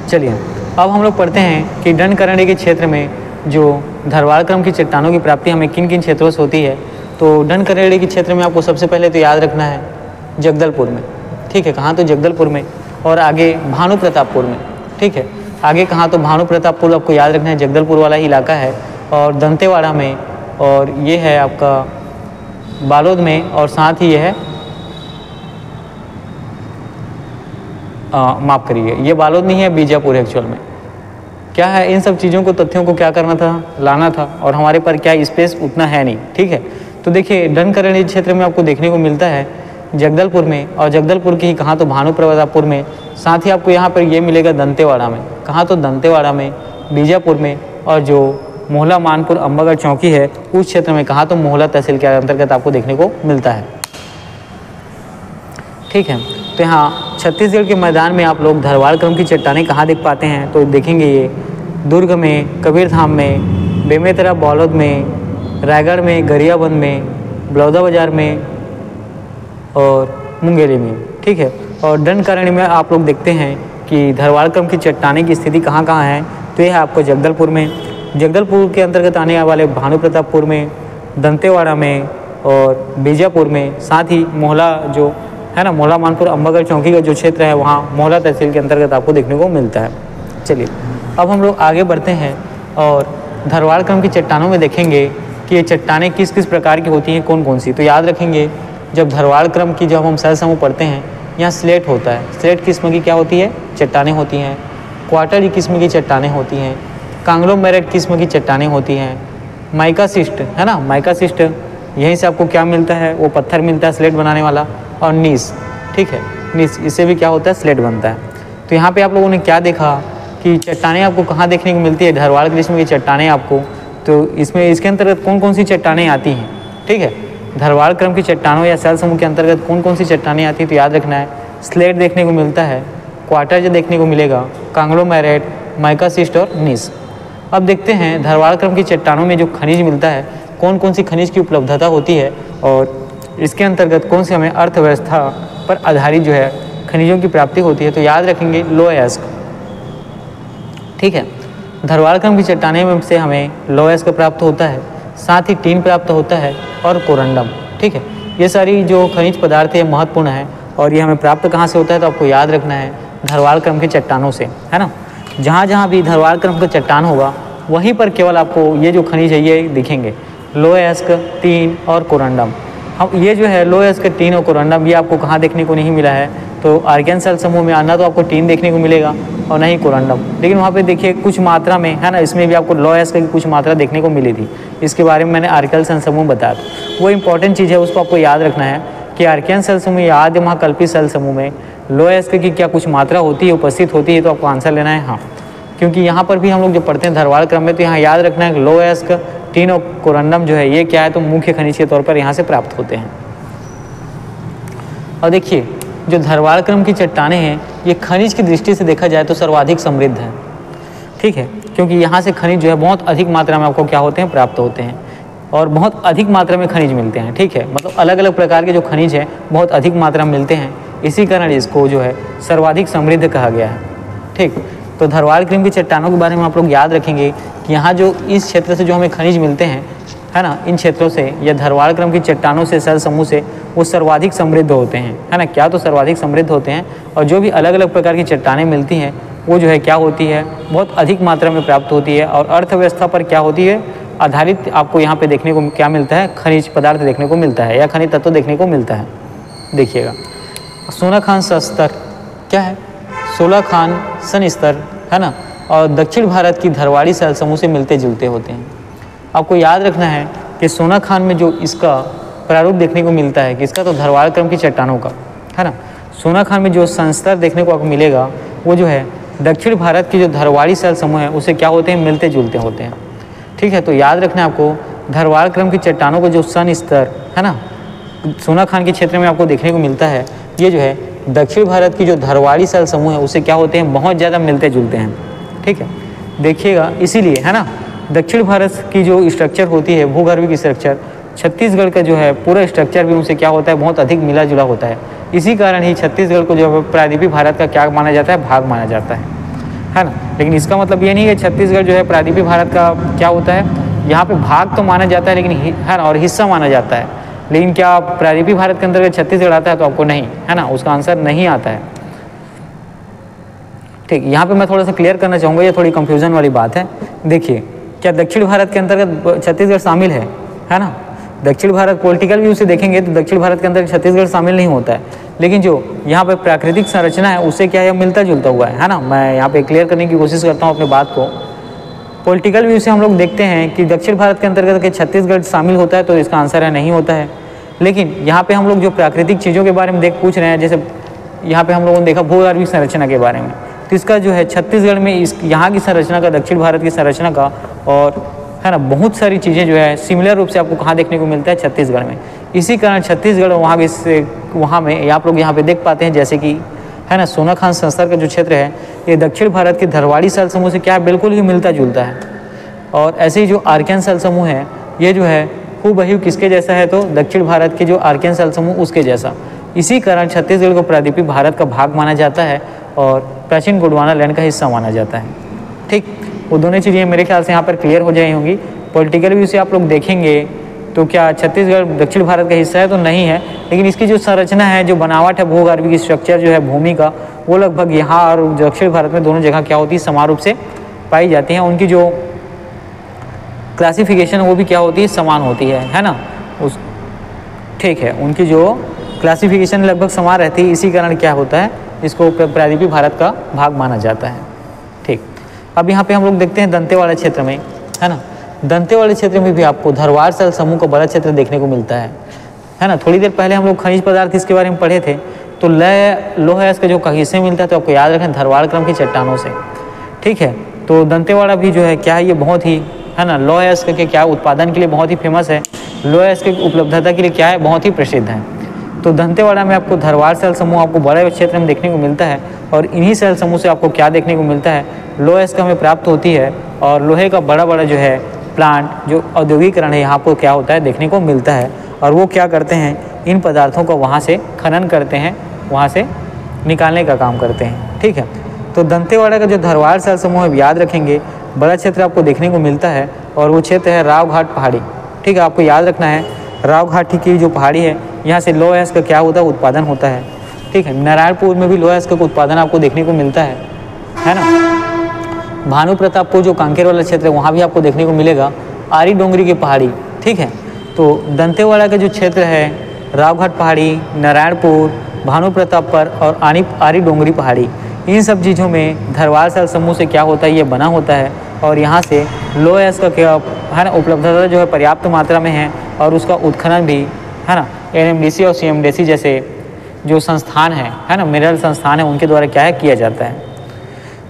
चलिए अब हम लोग पढ़ते हैं कि दंडकारण्य के क्षेत्र में जो धरवाड़ क्रम की चट्टानों की प्राप्ति हमें किन किन क्षेत्रों से होती है। तो दंडकारण्य के क्षेत्र में आपको सबसे पहले तो याद रखना है जगदलपुर में, ठीक है, कहाँ तो जगदलपुर में, और आगे भानु प्रतापपुर में, ठीक है, आगे कहाँ तो भानु प्रतापपुर आपको याद रखना है, जगदलपुर वाला ही इलाका है, और दंतेवाड़ा में, और ये है आपका बालोद में, और साथ ही ये है माफ़ करिए ये बालोद नहीं है, बीजापुर है एक्चुअल में। क्या है, इन सब चीज़ों को, तथ्यों को क्या करना था, लाना था, और हमारे पर क्या स्पेस उतना है नहीं, ठीक है। तो देखिए दंडकारण्य क्षेत्र में आपको देखने को मिलता है जगदलपुर में, और जगदलपुर की ही कहाँ तो भानु प्रतापपुर में, साथ ही आपको यहाँ पर ये मिलेगा दंतेवाड़ा में, कहाँ तो दंतेवाड़ा में, बीजापुर में, और जो मोहला मानपुर अम्बागढ़ चौकी है उस क्षेत्र में, कहाँ तो मोहला तहसील के अंतर्गत आपको देखने को मिलता है, ठीक है। तो यहाँ छत्तीसगढ़ के मैदान में आप लोग धरवाड़ क्रम की चट्टानें कहाँ देख पाते हैं, तो देखेंगे ये दुर्ग में, कबीरधाम में, बेमेतरा बालोद में, रायगढ़ में, गरियाबंद में, बलौदाबाजार में और मुंगेली में, ठीक है। और दंडकारण्य में आप लोग देखते हैं कि धरवाड़ क्रम की चट्टानें की स्थिति कहाँ कहाँ है, तो यह है आपको जगदलपुर में, जगदलपुर के अंतर्गत आने वाले भानु प्रतापपुर में, दंतेवाड़ा में और बीजापुर में, साथ ही मोहला जो है ना, मोहला मानपुर अम्बागढ़ चौकी का जो क्षेत्र है वहाँ मोहला तहसील के अंतर्गत आपको देखने को मिलता है। चलिए अब हम लोग आगे बढ़ते हैं और धरवाड़ क्रम की चट्टानों में देखेंगे कि ये चट्टानें किस किस प्रकार की होती हैं, कौन कौन सी। तो याद रखेंगे जब धरवाड़ क्रम की जब हम सह समूह पढ़ते हैं, यहाँ स्लेट होता है, स्लेट किस्म की क्या होती है, चट्टानें होती हैं, क्वार्टरी किस्म की चट्टानें होती हैं, कांग्लोमेरेट किस्म की चट्टानें होती हैं, माइकासिस्ट है ना, माइकासिस्ट यहीं से आपको क्या मिलता है, वो पत्थर मिलता है स्लेट बनाने वाला, और नीस, ठीक है, नीस, इससे भी क्या होता है, स्लेट बनता है। तो यहाँ पे आप लोगों ने क्या देखा कि चट्टानें आपको कहाँ देखने को मिलती है, ढरवाल ग्रीष्म की चट्टानें आपको, तो इसमें इसके अंतर्गत कौन कौन सी चट्टानें आती हैं, ठीक है। ढरवाल क्रम की चट्टानों या सेल समूह के अंतर्गत कौन कौन सी चट्टानें आती हैं, तो याद रखना है स्लेट देखने को मिलता है, क्वार्टज देखने को मिलेगा, कांग्लोमेरेट, माइकासिस्ट और नीस। अब देखते हैं ढरवाल क्रम की चट्टानों में जो खनिज मिलता है, कौन कौन सी खनिज की उपलब्धता होती है और इसके अंतर्गत कौन सी हमें अर्थव्यवस्था पर आधारित जो है खनिजों की प्राप्ति होती है। तो याद रखेंगे लोएस्क, ठीक है। ढरवाल क्रम की चट्टानें में से हमें लोएस्क प्राप्त होता है, साथ ही टीन प्राप्त होता है और कोरंडम, ठीक है। ये सारी जो खनिज पदार्थ है महत्वपूर्ण है और ये हमें प्राप्त कहाँ से होता है, तो आपको याद रखना है ढरवाल क्रम की चट्टानों से, है ना। जहाँ जहाँ भी ढरवाल क्रम का चट्टान होगा वहीं पर केवल आपको ये जो खनिज है ये दिखेंगे, लोएस्क, टीन और कोरंडम। हम ये जो है लोएस्क, टीन और कोरंडम ये आपको कहाँ देखने को नहीं मिला है, तो आर्कियन सेल समूह में आना तो आपको टीन देखने को मिलेगा और नहीं कोरंडम, लेकिन वहाँ पे देखिए कुछ मात्रा में, है ना, इसमें भी आपको लोएस्क की कुछ मात्रा देखने को मिली थी। इसके बारे में मैंने आर्कियन सेल समूह बताया था, वो इंपॉर्टेंट चीज़ है, उसको आपको याद रखना है कि आर्कियन सेल समूह या आद्य महाकल्पी सेल समूह में लोएस्क की क्या कुछ मात्रा होती है, उपस्थित होती है, तो आपको आंसर लेना है हाँ। क्योंकि यहाँ पर भी हम लोग जो पढ़ते हैं ढरवाल क्रम में, तो यहाँ याद रखना है लोएस्क, टीन और कोरंडम जो है ये क्या है, तो मुख्य खनिज के तौर पर यहाँ से प्राप्त होते हैं। और देखिए जो ढरवाल क्रम की चट्टानें हैं ये खनिज की दृष्टि से देखा जाए तो सर्वाधिक समृद्ध है, ठीक है, क्योंकि यहाँ से खनिज जो है बहुत अधिक मात्रा में आपको क्या होते हैं, प्राप्त होते हैं और बहुत अधिक मात्रा में खनिज मिलते हैं, ठीक है। मतलब अलग अलग प्रकार के जो खनिज हैं बहुत अधिक मात्रा में मिलते हैं, इसी कारण इसको जो है सर्वाधिक समृद्ध कहा गया है, ठीक। तो ढरवाल क्रम की चट्टानों के बारे में आप लोग याद रखेंगे कि यहाँ जो इस क्षेत्र से जो हमें खनिज मिलते हैं, है ना, इन क्षेत्रों से या ढरवाल क्रम की चट्टानों से, सेल समूह से, वो सर्वाधिक समृद्ध होते हैं, है ना। क्या तो सर्वाधिक समृद्ध होते हैं और जो भी अलग अलग प्रकार की चट्टानें मिलती हैं वो जो है क्या होती है, बहुत अधिक मात्रा में प्राप्त होती है और अर्थव्यवस्था पर क्या होती है, आधारित आपको यहाँ पे देखने को क्या मिलता है, खनिज पदार्थ देखने को मिलता है या खनिज तत्व देखने को मिलता है। देखिएगा सोना खान स्तर क्या है, सोलह खान सन स्तर, है ना, और दक्षिण भारत की धरवाड़ी सेल समूह से मिलते जुलते होते हैं। आपको याद रखना है कि सोना खान में जो इसका प्रारूप देखने को मिलता है किसका, तो ढरवाल क्रम की चट्टानों का, है ना। सोना खान में जो संस्तर देखने को आपको मिलेगा वो जो है दक्षिण भारत की जो धरवाड़ी सेल समूह है उसे क्या होते हैं, मिलते जुलते होते हैं, ठीक है। तो याद रखना है आपको ढरवाल क्रम की चट्टानों को जो सन स्तर, है ना, सोना खान के क्षेत्र में आपको देखने को मिलता है, ये जो है दक्षिण भारत की जो धरवाड़ी सेल समूह है उसे क्या होते हैं, बहुत ज़्यादा मिलते जुलते हैं, ठीक है। देखिएगा इसीलिए, है ना, दक्षिण भारत की जो स्ट्रक्चर होती है भूगर्भिक स्ट्रक्चर, छत्तीसगढ़ का जो है पूरा स्ट्रक्चर भी उनसे क्या होता है, बहुत अधिक मिला जुला होता है। इसी कारण ही छत्तीसगढ़ को जो है प्रायद्वीपीय भारत का क्या माना जाता है, भाग माना जाता है ना। लेकिन इसका मतलब ये नहीं है छत्तीसगढ़ जो है प्रायद्वीपीय भारत का क्या होता है, यहाँ पे भाग तो माना जाता है लेकिन है ना, और हिस्सा माना जाता है, लेकिन क्या प्रायद्वीपीय भारत के अंतर्गत छत्तीसगढ़ आता है, तो आपको नहीं, है ना, उसका आंसर नहीं आता है, ठीक। यहाँ पे मैं थोड़ा सा क्लियर करना चाहूँगा, ये थोड़ी कंफ्यूजन वाली बात है। देखिए क्या दक्षिण भारत के अंतर्गत छत्तीसगढ़ शामिल है ना। दक्षिण भारत पॉलिटिकल व्यू से देखेंगे तो दक्षिण भारत के अंदर छत्तीसगढ़ शामिल नहीं होता है, लेकिन जो यहाँ पे प्राकृतिक संरचना है उससे क्या है, मिलता जुलता हुआ है ना। मैं यहाँ पे क्लियर करने की कोशिश करता हूँ अपने बात को। पॉलिटिकल व्यू से हम लोग देखते हैं कि दक्षिण भारत के अंतर्गत के छत्तीसगढ़ शामिल होता है, तो इसका आंसर है नहीं होता है। लेकिन यहाँ पे हम लोग जो प्राकृतिक चीज़ों के बारे में पूछ रहे हैं, जैसे यहाँ पे हम लोगों ने देखा भूगर्भिक संरचना के बारे में, तो इसका जो है छत्तीसगढ़ में इस यहाँ की संरचना का, दक्षिण भारत की संरचना का, और है ना बहुत सारी चीज़ें जो है सिमिलर रूप से आपको कहाँ देखने को मिलता है, छत्तीसगढ़ में। इसी कारण छत्तीसगढ़ वहाँ भी से वहाँ में आप लोग यहाँ पे देख पाते हैं, जैसे कि है ना सोना खान संस्तर का जो क्षेत्र है ये दक्षिण भारत के धरवाड़ी सेल समूह से क्या है, बिल्कुल ही मिलता जुलता है। और ऐसे ही जो आर्कियन सेल समूह है ये जो है हूबहू किसके जैसा है, तो दक्षिण भारत के जो आर्कियन सेल समूह उसके जैसा। इसी कारण छत्तीसगढ़ को प्रायद्वीपीय भारत का भाग माना जाता है और प्राचीन गोंडवाना लैंड का हिस्सा माना जाता है, ठीक। वो दोनों चीज़ें मेरे ख्याल से यहाँ पर क्लियर हो जाई होंगी। पॉलिटिकल व्यू से आप लोग देखेंगे तो क्या छत्तीसगढ़ दक्षिण भारत का हिस्सा है, तो नहीं है, लेकिन इसकी जो संरचना है, जो बनावट है, भूगर्भिक स्ट्रक्चर जो है भूमि का, वो लगभग यहाँ और दक्षिण भारत में दोनों जगह क्या होती है, समान रूप से पाई जाती हैं। उनकी जो क्लासिफिकेशन वो भी क्या होती है, समान होती है ना, उस ठीक है, उनकी जो क्लासिफिकेशन लगभग समान रहती है। इसी कारण क्या होता है, इसको प्रायद्वीपीय भारत का भाग माना जाता है, ठीक। अब यहाँ पे हम लोग देखते हैं दंतेवाड़ा क्षेत्र में, है ना, दंतेवाड़ा क्षेत्र में भी आपको धरवाड़ सेल समूह का बड़ा क्षेत्र देखने को मिलता है ना। थोड़ी देर पहले हम लोग खनिज पदार्थ इसके बारे में पढ़े थे, तो लौह अयस्क का जो हिस्से मिलता है, तो आपको याद रखें धरवाड़ क्रम की चट्टानों से, ठीक है। तो दंतेवाड़ा भी जो है क्या है, ये बहुत ही है ना लौह अयस्क के क्या उत्पादन के लिए बहुत ही फेमस है, लौह अयस्क की उपलब्धता के लिए क्या है, बहुत ही प्रसिद्ध है। तो दंतेवाड़ा में आपको धरवाड़ सेल समूह आपको बड़े क्षेत्र में देखने को मिलता है, और इन्हीं सेल समूह से आपको क्या देखने को मिलता है, लौह अयस्क हमें प्राप्त होती है, और लोहे का बड़ा बड़ा जो है प्लांट जो औद्योगिकरण है यहाँ पर क्या होता है देखने को मिलता है। और वो क्या करते हैं, इन पदार्थों को वहाँ से खनन करते हैं, वहाँ से निकालने का काम करते हैं। ठीक है। तो दंतेवाड़ा का जो धरवाड़ सेल समूह है, याद रखेंगे बड़ा क्षेत्र आपको देखने को मिलता है, और वो क्षेत्र है राव घाट पहाड़ी। ठीक है, आपको याद रखना है राव घाट की जो पहाड़ी है, यहाँ से लौह अयस्क का क्या होता है, उत्पादन होता है। ठीक है। नारायणपुर में भी लौह अयस्क का उत्पादन आपको देखने को मिलता है ना। भानु प्रतापपुर जो कांकेर वाला क्षेत्र है, वहाँ भी आपको देखने को मिलेगा आरी डोंगरी की पहाड़ी। ठीक है। तो दंतेवाड़ा का जो क्षेत्र है, रावघाट पहाड़ी, नारायणपुर, भानु प्रतापपुर और आरी डोंगरी पहाड़ी, इन सब चीज़ों में धरवाड़ सेल समूह से क्या होता है, ये बना होता है, और यहाँ से लौह अयस्क का क्या है ना उपलब्धता जो है पर्याप्त मात्रा में है, और उसका उत्खनन भी है ना NMDC और CMDC जैसे जो संस्थान है ना मिनरल संस्थान है, उनके द्वारा क्या है किया जाता है।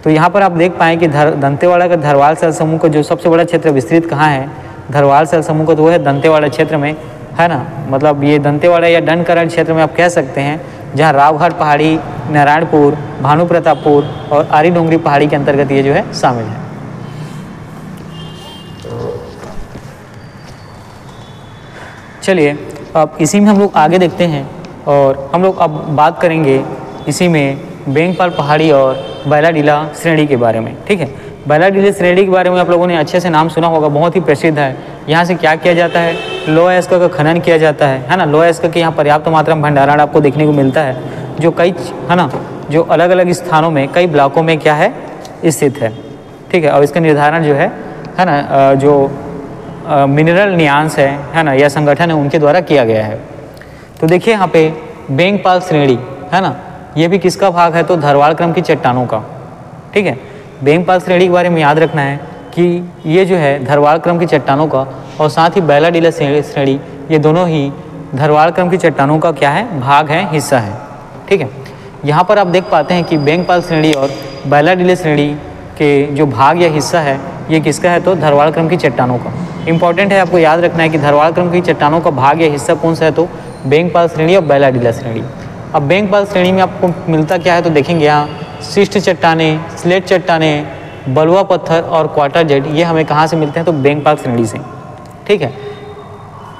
तो यहाँ पर आप देख पाएँ कि दंतेवाड़ा का धरवाड़ सेल समूह का जो सबसे बड़ा क्षेत्र विस्तृत कहाँ है, धरवाड़ सेल समूह का तो वो है दंतेवाड़ा क्षेत्र में, है ना। मतलब ये दंतेवाड़ा या डनकरण क्षेत्र में आप कह सकते हैं, जहाँ रावघाट पहाड़ी, नारायणपुर, भानु प्रतापपुर और आरी डोंगरी पहाड़ी के अंतर्गत ये जो है शामिल है। चलिए अब इसी में हम लोग आगे देखते हैं, और हम लोग अब बात करेंगे इसी में बेंगपाल पहाड़ी और बैलाडीला श्रेणी के बारे में। ठीक है। बैलाडीला श्रेणी के बारे में आप लोगों ने अच्छे से नाम सुना होगा, बहुत ही प्रसिद्ध है। यहाँ से क्या किया जाता है, लौह अयस्क का खनन किया जाता है ना। लौह अयस्क के यहाँ पर्याप्त मात्रा में भंडारण आपको देखने को मिलता है, जो कई है ना जो अलग अलग स्थानों में कई ब्लॉकों में क्या है स्थित है। ठीक है। और इसका निर्धारण जो है ना जो मिनरल न्यास है ना या संगठन है, उनके द्वारा किया गया है। तो देखिए यहाँ पे बेंगपाल श्रेणी है ना, ये भी किसका भाग है, तो धरवाड़ क्रम की चट्टानों का। ठीक है। बेंगपाल श्रेणी के बारे में याद रखना है कि ये जो है धरवाड़ क्रम की चट्टानों का, और साथ ही बैलाडीला श्रेणी, ये दोनों ही धरवाड़ क्रम की चट्टानों का क्या है, भाग है, हिस्सा है। ठीक है। यहाँ पर आप देख पाते हैं कि बेंगपाल श्रेणी और बैलाडीला श्रेणी के जो भाग या हिस्सा है, ये किसका है, तो धरवाड़ क्रम की चट्टानों का। इंपॉर्टेंट है, आपको याद रखना है कि धरवाड़ क्रम की चट्टानों का भाग या हिस्सा कौन सा है, तो बेंगपाल श्रेणी और बैलाडीला श्रेणी। अब बेंगपाल श्रेणी में आपको मिलता क्या है, तो देखेंगे यहाँ शिष्ट चट्टाने, स्लेट चट्टाने, बलुआ पत्थर और क्वार्टरजेट, ये हमें कहाँ से मिलते हैं, तो बेंगपाल श्रेणी से। ठीक है।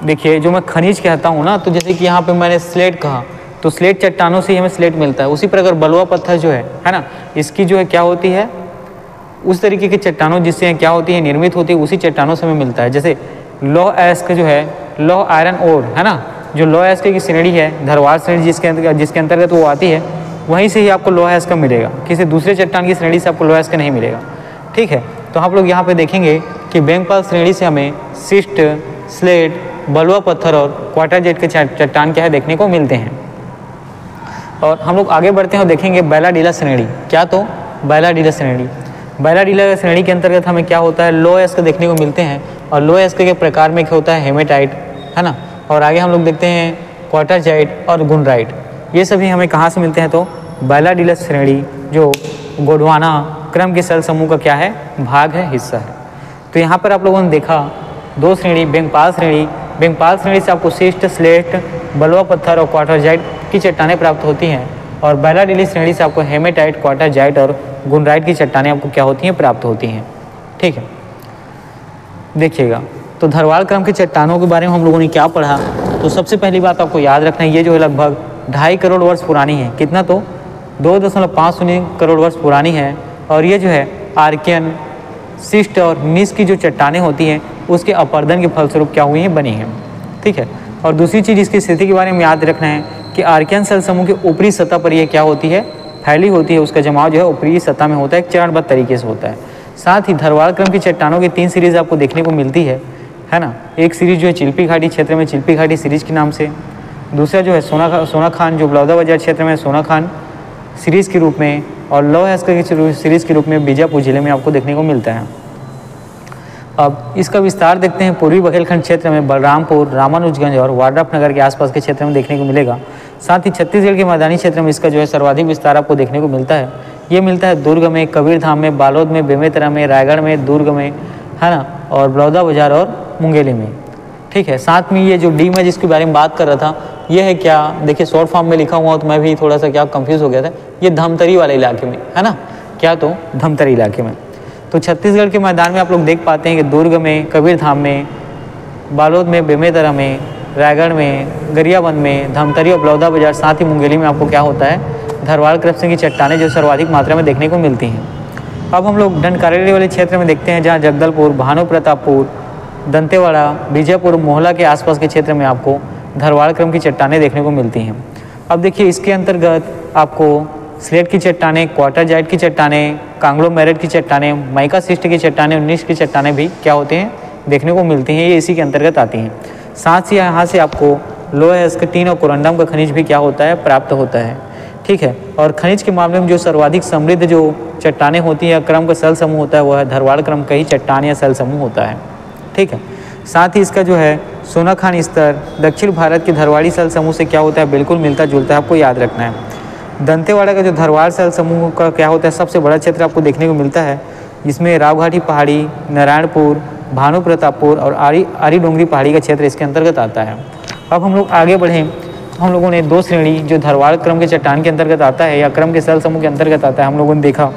देखिए जो मैं खनिज कहता हूँ ना, तो जैसे कि यहाँ पे मैंने स्लेट कहा, तो स्लेट चट्टानों से ही हमें स्लेट मिलता है। उसी प्रकार बलुआ पत्थर जो है ना, इसकी जो है क्या होती है, उस तरीके की चट्टानों जिससे क्या होती है, निर्मित होती है, उसी चट्टानों से हमें मिलता है। जैसे लौह अयस्क जो है, लौह आयरन ओर है ना, जो लौह अयस्क की श्रेणी है, धरवाड़ श्रेणी जिसके अंतर्गत वो आती है, वहीं से ही आपको लौह अयस्क मिलेगा, किसी दूसरे चट्टान की श्रेणी से आपको लौह अयस्क नहीं मिलेगा। ठीक है। तो आप लोग यहाँ पे देखेंगे कि बेंगपाल श्रेणी से हमें शिष्ट, स्लेट, बलुआ पत्थर और क्वार्टरजेट के चट्टान क्या है देखने को मिलते हैं। और हम लोग आगे बढ़ते हैं और देखेंगे बैलाडीला श्रेणी। क्या, तो बैलाडीला श्रेणी, बैलाडीला श्रेणी के अंतर्गत हमें क्या होता है, लौह अयस्क देखने को मिलते हैं, और लौह अयस्क के प्रकार में क्या होता है, हेमेटाइट है ना। और आगे हम लोग देखते हैं क्वार्टरजाइट और गुनराइट, ये सभी हमें कहाँ से मिलते हैं, तो बैलाडीला श्रेणी जो गोंडवाना क्रम के सेल समूह का क्या है, भाग है, हिस्सा है। तो यहाँ पर आप लोगों ने देखा दो श्रेणी, बेंगपाल श्रेणी, बेंगपाल श्रेणी से आपको शिष्ट, स्लेट, बलुआ पत्थर और क्वार्टरजाइट की चट्टानें प्राप्त होती हैं, और बैलाडीला श्रेणी से आपको हेमेटाइट, क्वार्टरजाइट और गुनराइट की चट्टानें आपको क्या होती हैं, प्राप्त होती हैं। ठीक है। देखिएगा तो धरवाड़ क्रम की चट्टानों के बारे में हम लोगों ने क्या पढ़ा, तो सबसे पहली बात आपको याद रखना है, ये जो है लगभग 2.5 करोड़ वर्ष पुरानी है। कितना, तो 2.50 करोड़ वर्ष पुरानी है। और ये जो है आर्कियन, शिष्ट और नीस की जो चट्टानें होती हैं, उसके अपर्दन के फलस्वरूप क्या हुई हैं, बनी हैं। ठीक है। और दूसरी चीज़ इसकी स्थिति के बारे में याद रखना है कि आर्कियन सेल समूह की ऊपरी सतह पर ये क्या होती है, फैली होती है, उसका जमाव जो है ऊपरी सतह में होता है, एक चरणबद्ध तरीके से होता है। साथ ही धरवाड़ क्रम की चट्टानों की 3 सीरीज आपको देखने को मिलती है ना। एक सीरीज जो है चिल्पी घाटी क्षेत्र में चिल्पी घाटी सीरीज के नाम से, दूसरा जो है सोना खान जो बलौदाबाजार क्षेत्र में सोना खान सीरीज़ के रूप में, और लौह अयस्क की सीरीज़ के रूप में बीजापुर जिले में आपको देखने को मिलता है। अब इसका विस्तार देखते हैं। पूर्वी बघेलखंड क्षेत्र में बलरामपुर, रामानुजगंज और वाड्रफनगर के आसपास के क्षेत्र में देखने को मिलेगा। साथ ही छत्तीसगढ़ के मैदानी क्षेत्र में इसका जो है सर्वाधिक विस्तार आपको देखने को मिलता है। ये मिलता है दुर्ग में, कबीरधाम में, बालोद में, बेमेतरा में, रायगढ़ में, दुर्ग में, है ना, और बलौदाबाजार और मुंगेली में। ठीक है, साथ में ये जो डी में जिसके बारे में बात कर रहा था, ये है क्या, देखिए शॉर्ट फॉर्म में लिखा हुआ तो मैं भी थोड़ा सा क्या कंफ्यूज हो गया था, ये धमतरी वाले इलाके में, है ना, क्या, तो धमतरी इलाके में। तो छत्तीसगढ़ के मैदान में आप लोग देख पाते हैं कि दुर्ग में, कबीरधाम में, बालोद में, बेमेतरा में, रायगढ़ में, गरियाबंद में, धमतरी और बलौदाबाजार, साथ ही मुंगेली में आपको क्या होता है, धरवाड़ क्रपसिंग की चट्टानें जो सर्वाधिक मात्रा में देखने को मिलती हैं। अब हम लोग डंडकारेली वाले क्षेत्र में देखते हैं, जहाँ जगदलपुर, भानुप्रतापपुर, दंतेवाड़ा, बीजापुर, मोहला के आसपास के क्षेत्र में आपको धरवाड़ क्रम की चट्टानें देखने को मिलती हैं। अब देखिए इसके अंतर्गत आपको स्लेट की चट्टानें, क्वार्टरजाइट की चट्टानें, कांग्लोमेरेट की चट्टानें, माइका सिस्ट की चट्टानें, उन्नीस की चट्टानें भी क्या होते हैं, देखने को मिलती हैं, ये इसी के अंतर्गत आती हैं। साथ ही यहाँ से आपको लोहे स्कटीन और कोरंडम का खनिज भी क्या होता है, प्राप्त होता है। ठीक है, और खनिज के मामले में जो सर्वाधिक समृद्ध जो चट्टानें होती हैं, क्रम का सल समूह होता है, वह है धरवाड़ क्रम का ही चट्टान या सल समूह होता है। ठीक है, साथ ही इसका जो है सोनाखान स्तर दक्षिण भारत के धरवाड़ी सल समूह से क्या होता है, बिल्कुल मिलता जुलता है, आपको याद रखना है। दंतेवाड़ा का जो धरवाड़ सल समूह का क्या होता है, सबसे बड़ा क्षेत्र आपको देखने को मिलता है, जिसमें रावघाटी पहाड़ी, नारायणपुर, भानुप्रतापपुर और आरी डोंगरी पहाड़ी का क्षेत्र इसके अंतर्गत आता है। अब हम लोग आगे बढ़ें, हम लोगों ने दो श्रेणी जो धरवाड़ क्रम के चट्टान के अंतर्गत आता है या क्रम के सल समूह के अंतर्गत आता है, हम लोगों ने देखा,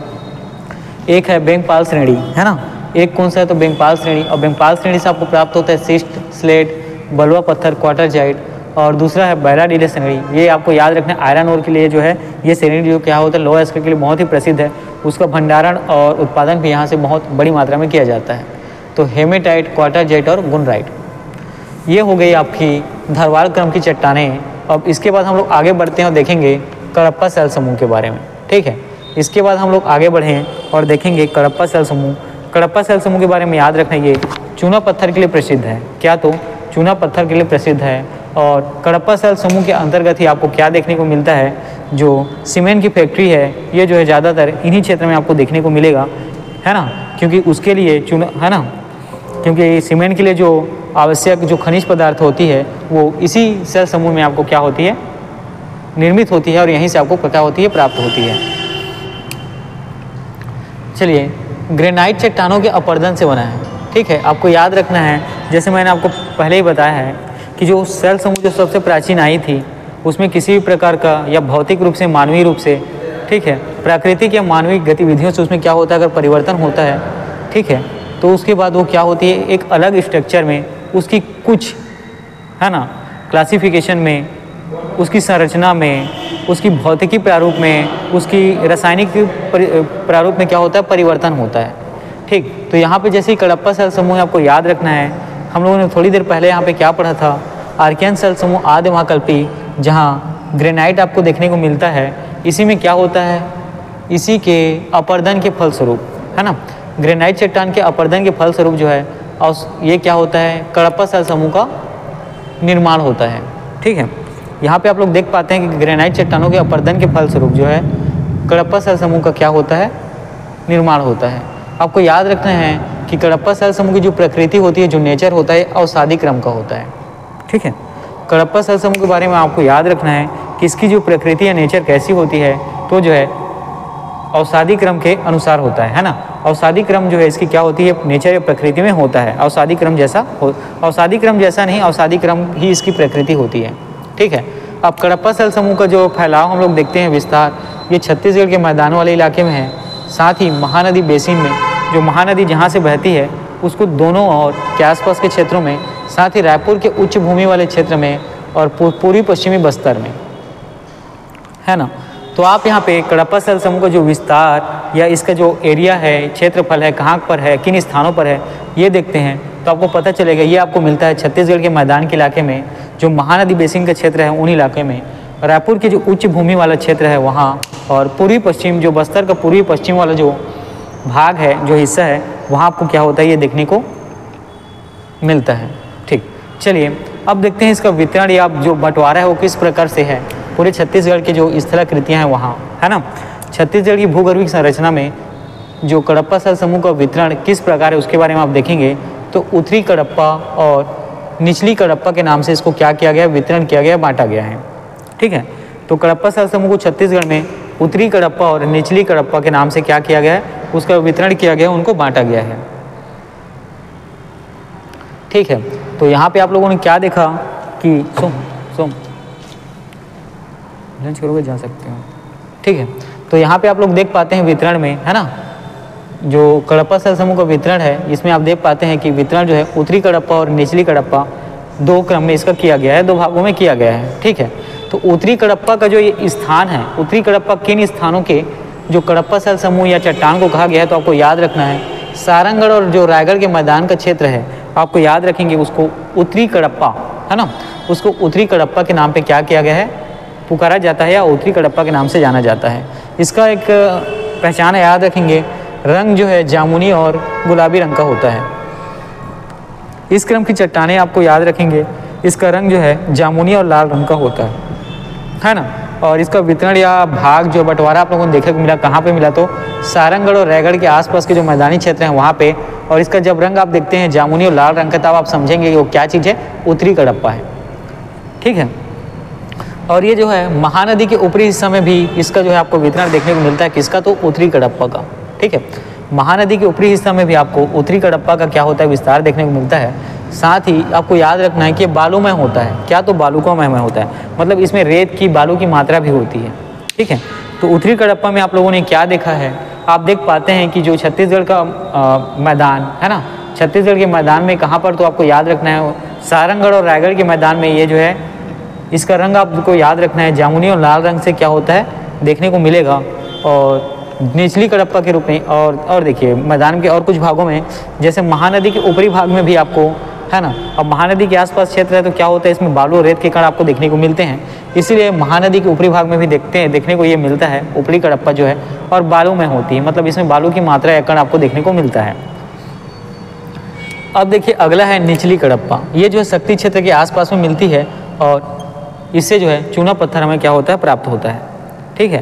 एक है बेंगपाल श्रेणी, है ना, एक कौन सा है, तो बेंगपाल श्रेणी। और बेंगपाल श्रेणी से आपको प्राप्त होता है सिस्ट, स्लेट, बलुआ पत्थर, क्वार्टरजाइट, और दूसरा है बैराडीले श्रेणी। ये आपको याद रखना है, आयरन ओर के लिए जो है ये श्रेणी जो क्या होता है, लोहा स्केल के लिए बहुत ही प्रसिद्ध है, उसका भंडारण और उत्पादन भी यहाँ से बहुत बड़ी मात्रा में किया जाता है। तो हेमेटाइट, क्वार्टरजाइट और गुनराइट, ये हो गई आपकी धरवाड़ क्रम की चट्टानें। अब इसके बाद हम लोग आगे बढ़ते हैं और देखेंगे कडप्पा सेल समूह के बारे में। ठीक है, इसके बाद हम लोग आगे बढ़ें और देखेंगे कडप्पा सेल समूह। कडप्पा सेल समूह के बारे में याद रखना, ये चूना पत्थर के लिए प्रसिद्ध है, क्या, तो चूना पत्थर के लिए प्रसिद्ध है। और कडप्पा सेल समूह के अंतर्गत ही आपको क्या देखने को मिलता है, जो सीमेंट की फैक्ट्री है, ये जो है ज़्यादातर इन्हीं क्षेत्र में आपको देखने को मिलेगा, है ना, क्योंकि उसके लिए चूना, है ना, क्योंकि सीमेंट के लिए जो आवश्यक जो खनिज पदार्थ होती है वो इसी सेल समूह में आपको क्या होती है, निर्मित होती है, और यहीं से आपको क्या होती है, प्राप्त होती है। चलिए, ग्रेनाइट चट्टानों के अपर्दन से बना है। ठीक है, आपको याद रखना है, जैसे मैंने आपको पहले ही बताया है कि जो सेल समूह जो सबसे प्राचीन आई थी, उसमें किसी भी प्रकार का या भौतिक रूप से, मानवीय रूप से, ठीक है, प्राकृतिक या मानवीय गतिविधियों से उसमें क्या होता है, अगर परिवर्तन होता है, ठीक है, तो उसके बाद वो क्या होती है, एक अलग स्ट्रक्चर में उसकी कुछ, है ना, क्लासिफिकेशन में, उसकी संरचना में, उसकी भौतिकी प्रारूप में, उसकी रासायनिक प्रारूप में क्या होता है, परिवर्तन होता है। ठीक, तो यहाँ पे जैसे ही कडप्पा सेल समूह आपको याद रखना है, हम लोगों ने थोड़ी देर पहले यहाँ पे क्या पढ़ा था, आर्कियन सेल समूह आदि महाकल्पी, जहाँ ग्रेनाइट आपको देखने को मिलता है, इसी में क्या होता है, इसी के अपर्दन के फलस्वरूप, है ना, ग्रेनाइट चट्टान के अपर्दन के फलस्वरूप जो है, और ये क्या होता है, कडप्पा सेल समूह का निर्माण होता है। ठीक है, यहाँ पे आप लोग देख पाते हैं कि ग्रेनाइट चट्टानों के अपर्दन के फलस्वरूप जो है कडप्पा सेल समूह का क्या होता है, निर्माण होता है। आपको याद रखना है कि कडप्पा सेल समूह की जो प्रकृति होती है, जो नेचर होता है, अवसादी क्रम का होता है। ठीक है, कडप्पा सेल समूह के बारे में आपको याद रखना है कि इसकी जो प्रकृति या नेचर कैसी होती है, तो जो है अवसादी क्रम के अनुसार होता है ना। अवसादी क्रम जो है इसकी क्या होती है, नेचर या प्रकृति में होता है, अवसादी क्रम जैसा अवसादी क्रम जैसा नहीं, अवसादी क्रम ही इसकी प्रकृति होती है। ठीक है, अब कडप्पा सेल समूह का जो फैलाव हम लोग देखते हैं, विस्तार, ये छत्तीसगढ़ के मैदान वाले इलाके में है, साथ ही महानदी बेसिन में, जो महानदी जहाँ से बहती है उसको दोनों और के आसपास के क्षेत्रों में, साथ ही रायपुर के उच्च भूमि वाले क्षेत्र में और पूर्वी पश्चिमी बस्तर में, है ना। तो आप यहाँ पे कडप्पा सेल समूह का जो विस्तार या इसका जो एरिया है, क्षेत्रफल है, कहाँ पर है, किन स्थानों पर है, ये देखते हैं तो आपको पता चलेगा। ये आपको मिलता है छत्तीसगढ़ के मैदान के इलाके में, जो महानदी बेसिन का क्षेत्र है उन इलाके में, रायपुर के जो उच्च भूमि वाला क्षेत्र है वहाँ, और पूर्वी पश्चिम जो बस्तर का पूर्वी पश्चिम वाला जो भाग है, जो हिस्सा है, वहाँ आपको क्या होता है, ये देखने को मिलता है। ठीक, चलिए अब देखते हैं इसका वितरण या जो बंटवारा है वो किस प्रकार से है पूरे छत्तीसगढ़ के जो स्थलाकृतियाँ हैं वहाँ, है ना। छत्तीसगढ़ की भूगर्भीय संरचना में जो कडप्पा सेल समूह का वितरण किस प्रकार है उसके बारे में आप देखेंगे तो उत्तरी कडप्पा और निचली कडप्पा के नाम से इसको क्या किया गया, वितरण किया गया, बांटा गया है। ठीक है, तो कडप्पा सेल समूह को छत्तीसगढ़ में उत्तरी कडप्पा और निचली कडप्पा के नाम से क्या किया गया है, उसका वितरण किया गया है, उनको बांटा गया है। ठीक है, तो यहाँ पे आप लोगों ने क्या देखा कि सोम लंच करोगे जा सकते हो। ठीक है, तो यहाँ पे आप लोग देख पाते हैं वितरण में, है ना, जो कडप्पा सेल समूह का वितरण है, इसमें आप देख पाते हैं कि वितरण जो है उत्तरी कडप्पा और निचली कडप्पा दो क्रम में इसका किया गया है, दो भागों में किया गया है। ठीक है, तो उत्तरी कडप्पा का जो ये स्थान है, उत्तरी कडप्पा किन स्थानों के जो कडप्पा सेल समूह या चट्टान को कहा गया है, तो आपको याद रखना है सारंगढ़ और जो रायगढ़ के मैदान का क्षेत्र है, आपको याद रखेंगे उसको उत्तरी कडप्पा, है ना, उसको उत्तरी कडप्पा के नाम पे क्या किया गया है, पुकारा जाता है या उत्तरी कडप्पा के नाम से जाना जाता है। इसका एक पहचान याद रखेंगे, रंग जो है जामुनी और गुलाबी रंग का होता है। इस क्रम की चट्टानें आपको याद रखेंगे, इसका रंग जो है जामुनी और लाल रंग का होता है ना। और इसका वितरण या भाग जो बंटवारा आप लोगों को देखने को मिला, कहाँ पे मिला, तो सारंगढ़ और रायगढ़ के आसपास के जो मैदानी क्षेत्र हैं वहाँ पे। और इसका जब रंग आप देखते हैं जामुनी और लाल रंग का, तब आप समझेंगे कि वो क्या चीज़ है, उत्तरी कडप्पा है। ठीक है, और ये जो है महानदी के ऊपरी हिस्सा में भी इसका जो है आपको वितरण देखने को मिलता है, किसका, तो उत्तरी कडप्पा का। ठीक है, महानदी के ऊपरी हिस्सा में भी आपको उत्तरी कडप्पा का क्या होता है, विस्तार देखने को मिलता है। साथ ही आपको याद रखना है कि बालूमय होता है, क्या, तो बालुकामय होता है, मतलब इसमें रेत की, बालू की मात्रा भी होती है। ठीक है, तो उत्तरी कडप्पा में आप लोगों ने क्या देखा है, आप देख पाते हैं कि जो छत्तीसगढ़ का मैदान है ना, छत्तीसगढ़ के मैदान में कहाँ पर, तो आपको याद रखना है सारंगढ़ और रायगढ़ के मैदान में ये जो है, इसका रंग आपको याद रखना है जामुनी और लाल रंग से क्या होता है, देखने को मिलेगा। और निचली कडप्पा के रूप में, और देखिए मैदान के और कुछ भागों में, जैसे महानदी के ऊपरी भाग में भी आपको, है ना, अब महानदी के आसपास क्षेत्र है तो क्या होता है, इसमें बालू और रेत के कण आपको देखने को मिलते हैं, इसीलिए महानदी के ऊपरी भाग में भी देखने को ये मिलता है, ऊपरी कडप्पा जो है, और बालू में होती है, मतलब इसमें बालू की मात्रा या कण आपको देखने को मिलता है। अब देखिए अगला है निचली कडप्पा, ये जो है शक्ति क्षेत्र के आसपास में मिलती है, और इससे जो है चूना पत्थर हमें क्या होता है, प्राप्त होता है। ठीक है,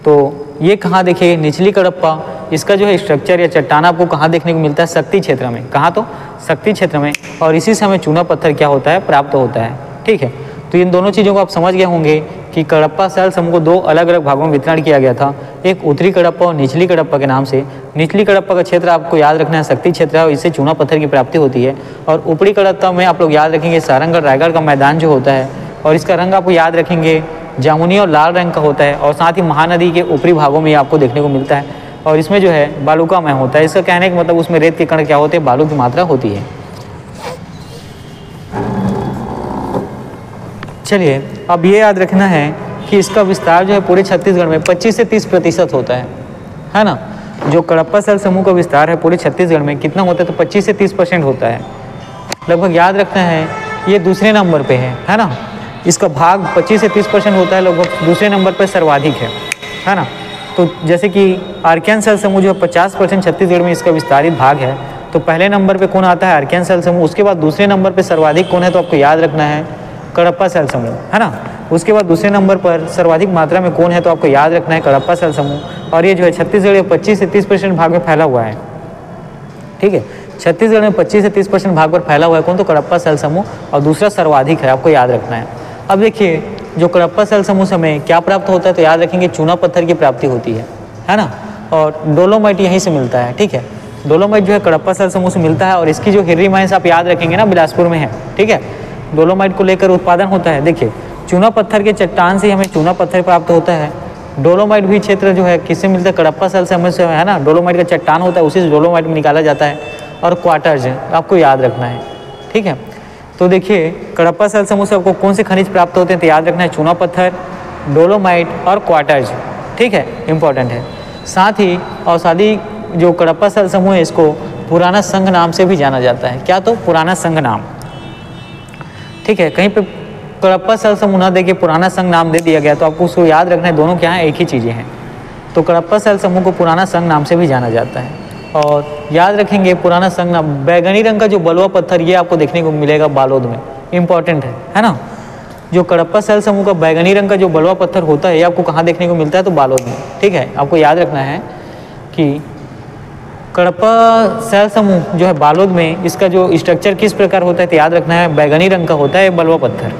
तो ये कहाँ देखिए निचली कडप्पा, इसका जो है स्ट्रक्चर या चट्टान आपको कहाँ देखने को मिलता है, शक्ति क्षेत्र में, कहाँ, तो शक्ति क्षेत्र में, और इसी से हमें चूना पत्थर क्या होता है, प्राप्त होता है। ठीक है, तो इन दोनों चीज़ों को आप समझ गए होंगे कि कडप्पा सेल समूह को दो अलग अलग भागों में वितरण किया गया था, एक उत्तरी कडप्पा और निचली कडप्पा के नाम से। निचली कडप्पा का क्षेत्र आपको याद रखना है शक्ति क्षेत्र है, और इससे चूना पत्थर की प्राप्ति होती है। और ऊपरी कडप्पा में आप लोग याद रखेंगे सारंगढ़ रायगढ़ का मैदान जो होता है, और इसका रंग आपको याद रखेंगे जामुनी और लाल रंग का होता है, और साथ ही महानदी के ऊपरी भागों में आपको देखने को मिलता है, और इसमें जो है बालुकामय होता है। इसका कहने का मतलब उसमें रेत के कण क्या होते हैं, बालू की मात्रा होती है। चलिए, अब ये याद रखना है कि इसका विस्तार जो है पूरे छत्तीसगढ़ में 25 से 30% होता है ना। जो कडप्पा सेल समूह का विस्तार है पूरे छत्तीसगढ़ में कितना होता है, तो 25 से 30% होता है लगभग। याद रखना है ये दूसरे नंबर पे है ना, इसका भाग 25 से 30% होता है, लगभग दूसरे नंबर पर सर्वाधिक है ना। तो जैसे कि आर्कियन सेल समूह जो 50% छत्तीसगढ़ में इसका विस्तारित भाग है, तो पहले नंबर पे कौन आता है, आर्कियन सेल समूह। उसके बाद दूसरे नंबर पे सर्वाधिक कौन है, तो आपको याद रखना है कडप्पा सेल समूह, है ना। उसके बाद दूसरे नंबर पर सर्वाधिक मात्रा में कौन है, तो आपको याद रखना है कडप्पा सेल समूह। और ये जो है छत्तीसगढ़ 25 से 30% भाग में फैला हुआ है। ठीक है, छत्तीसगढ़ में 25 से 30% भाग पर फैला हुआ है कौन, तो कडप्पा सेल समूह, और दूसरा सर्वाधिक है, आपको याद रखना है। अब देखिए जो कडप्पा सेल समूह से हमें क्या प्राप्त होता है, तो याद रखेंगे चूना पत्थर की प्राप्ति होती है ना। और डोलोमाइट यहीं से मिलता है। ठीक है, डोलोमाइट जो है कडप्पा सेल समूह से मिलता है, और इसकी जो हिर्री माइंस आप याद रखेंगे ना, बिलासपुर में है। ठीक है, डोलोमाइट को लेकर उत्पादन होता है। देखिए चूना पत्थर के चट्टान से हमें चूना पत्थर प्राप्त होता है। डोलोमाइट भी क्षेत्र जो है किससे मिलता है, कडप्पा सेल समूह से, है ना। डोलोमाइट का चट्टान होता है, उसी से डोलोमाइट में निकाला जाता है। और क्वार्टर्स आपको याद रखना है। ठीक है, तो देखिए कडप्पा सेल समूह से आपको कौन से खनिज प्राप्त होते हैं, तो याद रखना है चूना पत्थर, डोलोमाइट और क्वार्टर्स। ठीक है, इंपॉर्टेंट है। साथ ही औषधि जो कडप्पा सेल समूह है, इसको पुराना संघ नाम से भी जाना जाता है। क्या, तो पुराना संघ नाम। ठीक है, कहीं पे कडप्पा सेल समूह ना देके पुराना संघ नाम दे दिया गया, तो आपको उसको याद रखना है, दोनों क्या है, एक ही चीज़ें हैं। तो कडप्पा सेल समूह को पुराना संघ नाम से भी जाना जाता है। और याद रखेंगे पुराना संघ नाम, बैगनी रंग का जो बलुआ पत्थर ये आपको देखने को मिलेगा बालोद में, इंपॉर्टेंट है ना। जो कडप्पा सेल समूह का बैगनी रंग का जो बलुआ पत्थर होता है, ये आपको कहाँ देखने को मिलता है, तो बालोद में। ठीक है, आपको याद रखना है कि कडप्पा सेल समूह जो है बालोद में, इसका जो स्ट्रक्चर किस प्रकार होता है, तो याद रखना है बैगनी रंग का होता है बलुआ पत्थर।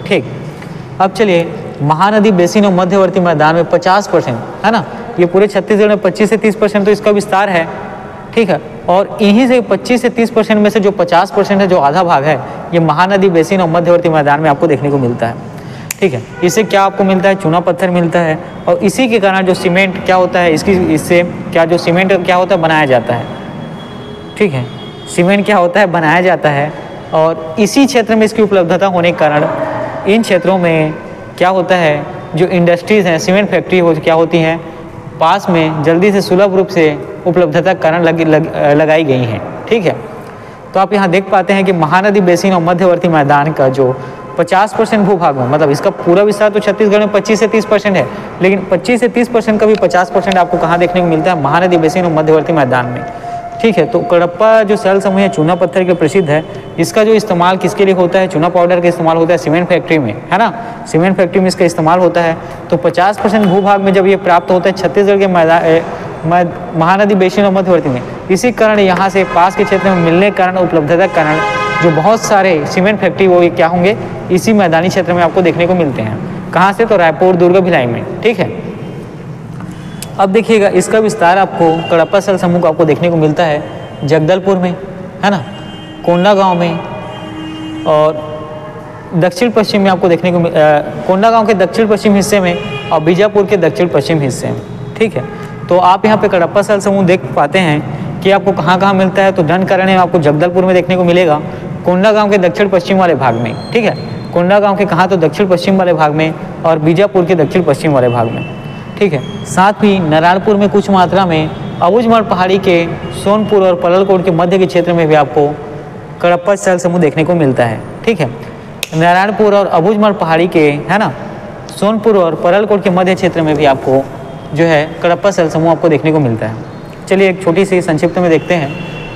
ठीक, अब चलिए महानदी बेसिन और मध्यवर्ती मैदान में 50%, है ना, ये पूरे छत्तीसगढ़ में 25 से 30% तो इसका विस्तार है, ठीक है। और इन्हीं से 25 से 30% में से जो 50% है, जो आधा भाग है, ये महानदी बेसिन और मध्यवर्ती मैदान में आपको देखने को मिलता है, ठीक है। इससे क्या आपको मिलता है, चूना पत्थर मिलता है, और इसी के कारण जो सीमेंट क्या होता है, इससे क्या जो सीमेंट क्या होता है, बनाया जाता है, ठीक है। सीमेंट क्या होता है, बनाया जाता है, और इसी क्षेत्र में इसकी उपलब्धता होने के कारण इन क्षेत्रों में क्या होता है, जो इंडस्ट्रीज़ हैं, सीमेंट फैक्ट्री क्या होती हैं, पास में जल्दी से सुलभ रूप से उपलब्धता के कारण लगाई गई हैं, ठीक है। तो आप यहाँ देख पाते हैं कि महानदी बेसिन और मध्यवर्ती मैदान का जो 50% भूभाग में, मतलब इसका पूरा विस्तार तो छत्तीसगढ़ में 25 से 30% है, लेकिन 25 से 30% का भी 50% आपको कहाँ देखने को मिलता है, महानदी बेसिन और मध्यवर्ती मैदान में, ठीक है। तो कडप्पा जो शैल समूह है चूना पत्थर के प्रसिद्ध है, इसका जो इस्तेमाल किसके लिए होता है, चूना पाउडर का इस्तेमाल होता है सीमेंट फैक्ट्री में, है ना, सीमेंट फैक्ट्री में इसका इस्तेमाल होता है। तो 50% भूभाग में जब ये प्राप्त होता है छत्तीसगढ़ के महानदी बेसिन और मध्यवर्ती में, इसी कारण यहाँ से पास के क्षेत्र में मिलने के कारण, उपलब्धता के कारण जो बहुत सारे सीमेंट फैक्ट्री वो क्या होंगे, इसी मैदानी क्षेत्र में आपको देखने को मिलते हैं। कहाँ से, तो रायपुर, दुर्ग, भिलाई में, ठीक है। अब देखिएगा इसका विस्तार आपको कडप्पा शैल समूह को आपको देखने को मिलता है जगदलपुर में, है ना, कोंडागांव में, और दक्षिण पश्चिम में आपको देखने को कोंडागांव के दक्षिण पश्चिम हिस्से में और बीजापुर के दक्षिण पश्चिम हिस्से में, ठीक है। तो आप यहाँ पे कडप्पा शैल समूह देख पाते हैं कि आपको कहाँ कहाँ मिलता है। तो दंडकारण्य आपको जगदलपुर में देखने को मिलेगा, कोंडागांव के दक्षिण पश्चिम वाले भाग में, ठीक है। कोंडागांव के कहाँ, तो दक्षिण पश्चिम वाले भाग में, और बीजापुर के दक्षिण पश्चिम वाले भाग में, ठीक है। साथ ही नारायणपुर में कुछ मात्रा में, अबूझमाड़ पहाड़ी के सोनपुर और पललकोट के मध्य के क्षेत्र में भी आपको कडप्पा शैल समूह देखने को मिलता है, ठीक है। नारायणपुर और अबूझमाड़ पहाड़ी के, है ना, सोनपुर और पललकोट के मध्य क्षेत्र में भी आपको जो है कडप्पा शैल समूह आपको देखने को मिलता है। चलिए एक छोटी सी संक्षिप्त में देखते हैं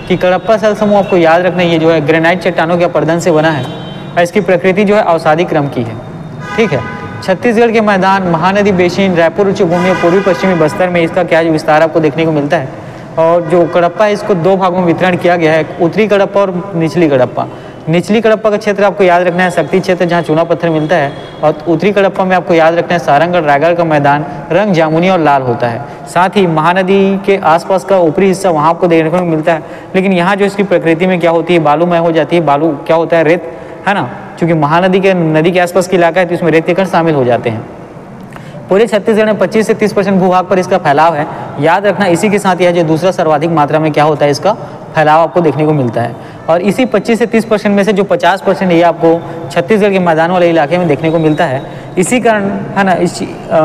कि कडप्पा शैल समूह आपको याद रखना, ये जो है ग्रेनाइट चट्टानों के अपर्दन से बना है, और इसकी प्रकृति जो है अवसादी क्रम की है, ठीक है। छत्तीसगढ़ के मैदान, महानदी बेसिन, रायपुर उच्च भूमि और पूर्वी पश्चिमी बस्तर में इसका क्या विस्तार आपको देखने को मिलता है। और जो कडप्पा है इसको दो भागों में वितरण किया गया है, उत्तरी कडप्पा और निचली कडप्पा। निचली कडप्पा का क्षेत्र आपको याद रखना है शक्ति क्षेत्र, जहाँ चूना पत्थर मिलता है, और उत्तरी कडप्पा में आपको याद रखना है सारंगढ़, रायगढ़ का मैदान रंग जामुनी और लाल होता है। साथ ही महानदी के आसपास का ऊपरी हिस्सा वहाँ आपको देखने को मिलता है, लेकिन यहाँ जो इसकी प्रकृति में क्या होती है, बालूमय हो जाती है। बालू क्या होता है, रेत, है ना, क्योंकि महानदी के नदी के आसपास का इलाका है, तो इसमें रेत के कण शामिल हो जाते हैं। पूरे छत्तीसगढ़ में 25 से 30% भूभाग पर इसका फैलाव है, याद रखना। इसी के साथ यह जो दूसरा सर्वाधिक मात्रा में क्या होता है, इसका फैलाव आपको देखने को मिलता है। और इसी 25 से 30% में से जो 50% ये आपको छत्तीसगढ़ के मैदान वाले इलाके में देखने को मिलता है। इसी कारण, है ना,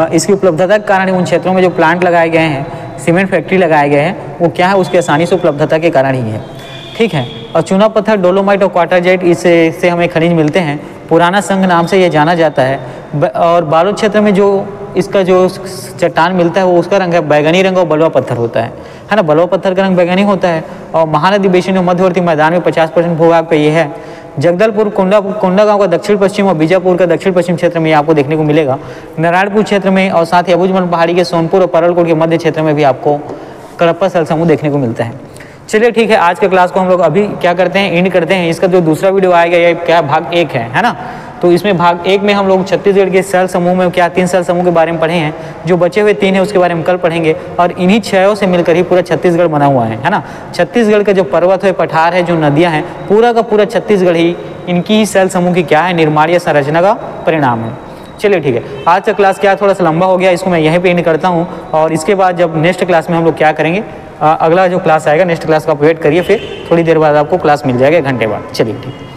इसकी उपलब्धता के कारण उन क्षेत्रों में जो प्लांट लगाए गए हैं, सीमेंट फैक्ट्री लगाए गए हैं, वो क्या है, उसकी आसानी से उपलब्धता के कारण ही है, ठीक है। और चूना पत्थर, डोलोमाइट और क्वार्टरजाइट, इससे हमें खनिज मिलते हैं। पुराना संघ नाम से यह जाना जाता है। और बालोद क्षेत्र में जो इसका जो चट्टान मिलता है वो उसका रंग है बैगनी रंग और बलुआ पत्थर होता है ना, बलुआ पत्थर का रंग बैगनी होता है। और महानदी बेसिन और मध्यवर्ती मैदान में 50% भूभाग पे ये है। जगदलपुर, कोंडागांव का दक्षिण पश्चिम और बीजापुर का दक्षिण पश्चिम क्षेत्र में आपको देखने को मिलेगा। नारायणपुर क्षेत्र में और साथ ही अबूझमाड़ पहाड़ी के सोनपुर और पललकोट के मध्य क्षेत्र में भी आपको कडप्पा शैल समूह देखने को मिलता है। चलिए ठीक है, आज के क्लास को हम लोग अभी क्या करते हैं, एंड करते हैं। इसका जो दूसरा वीडियो आएगा ये क्या भाग 1 है ना। तो इसमें भाग 1 में हम लोग छत्तीसगढ़ के शैल समूह में क्या 3 शैल समूह के बारे में पढ़े हैं। जो बचे हुए 3 है उसके बारे में कल पढ़ेंगे। और इन्हीं 6 से मिलकर ही पूरा छत्तीसगढ़ बना हुआ है ना। छत्तीसगढ़ का जो पर्वत है, पठार है, जो नदियाँ हैं, पूरा का पूरा छत्तीसगढ़ ही इनकी ही शैल समूह की क्या है, निर्माण या संरचना का परिणाम है। चलिए ठीक है, आज का क्लास क्या थोड़ा सा लंबा हो गया, इसको मैं यहीं पे एंड करता हूँ। और इसके बाद जब नेक्स्ट क्लास में हम लोग क्या करेंगे, अगला जो क्लास आएगा नेक्स्ट क्लास का आप वेट करिए, फिर थोड़ी देर बाद आपको क्लास मिल जाएगा, 1 घंटे बाद। चलिए ठीक है।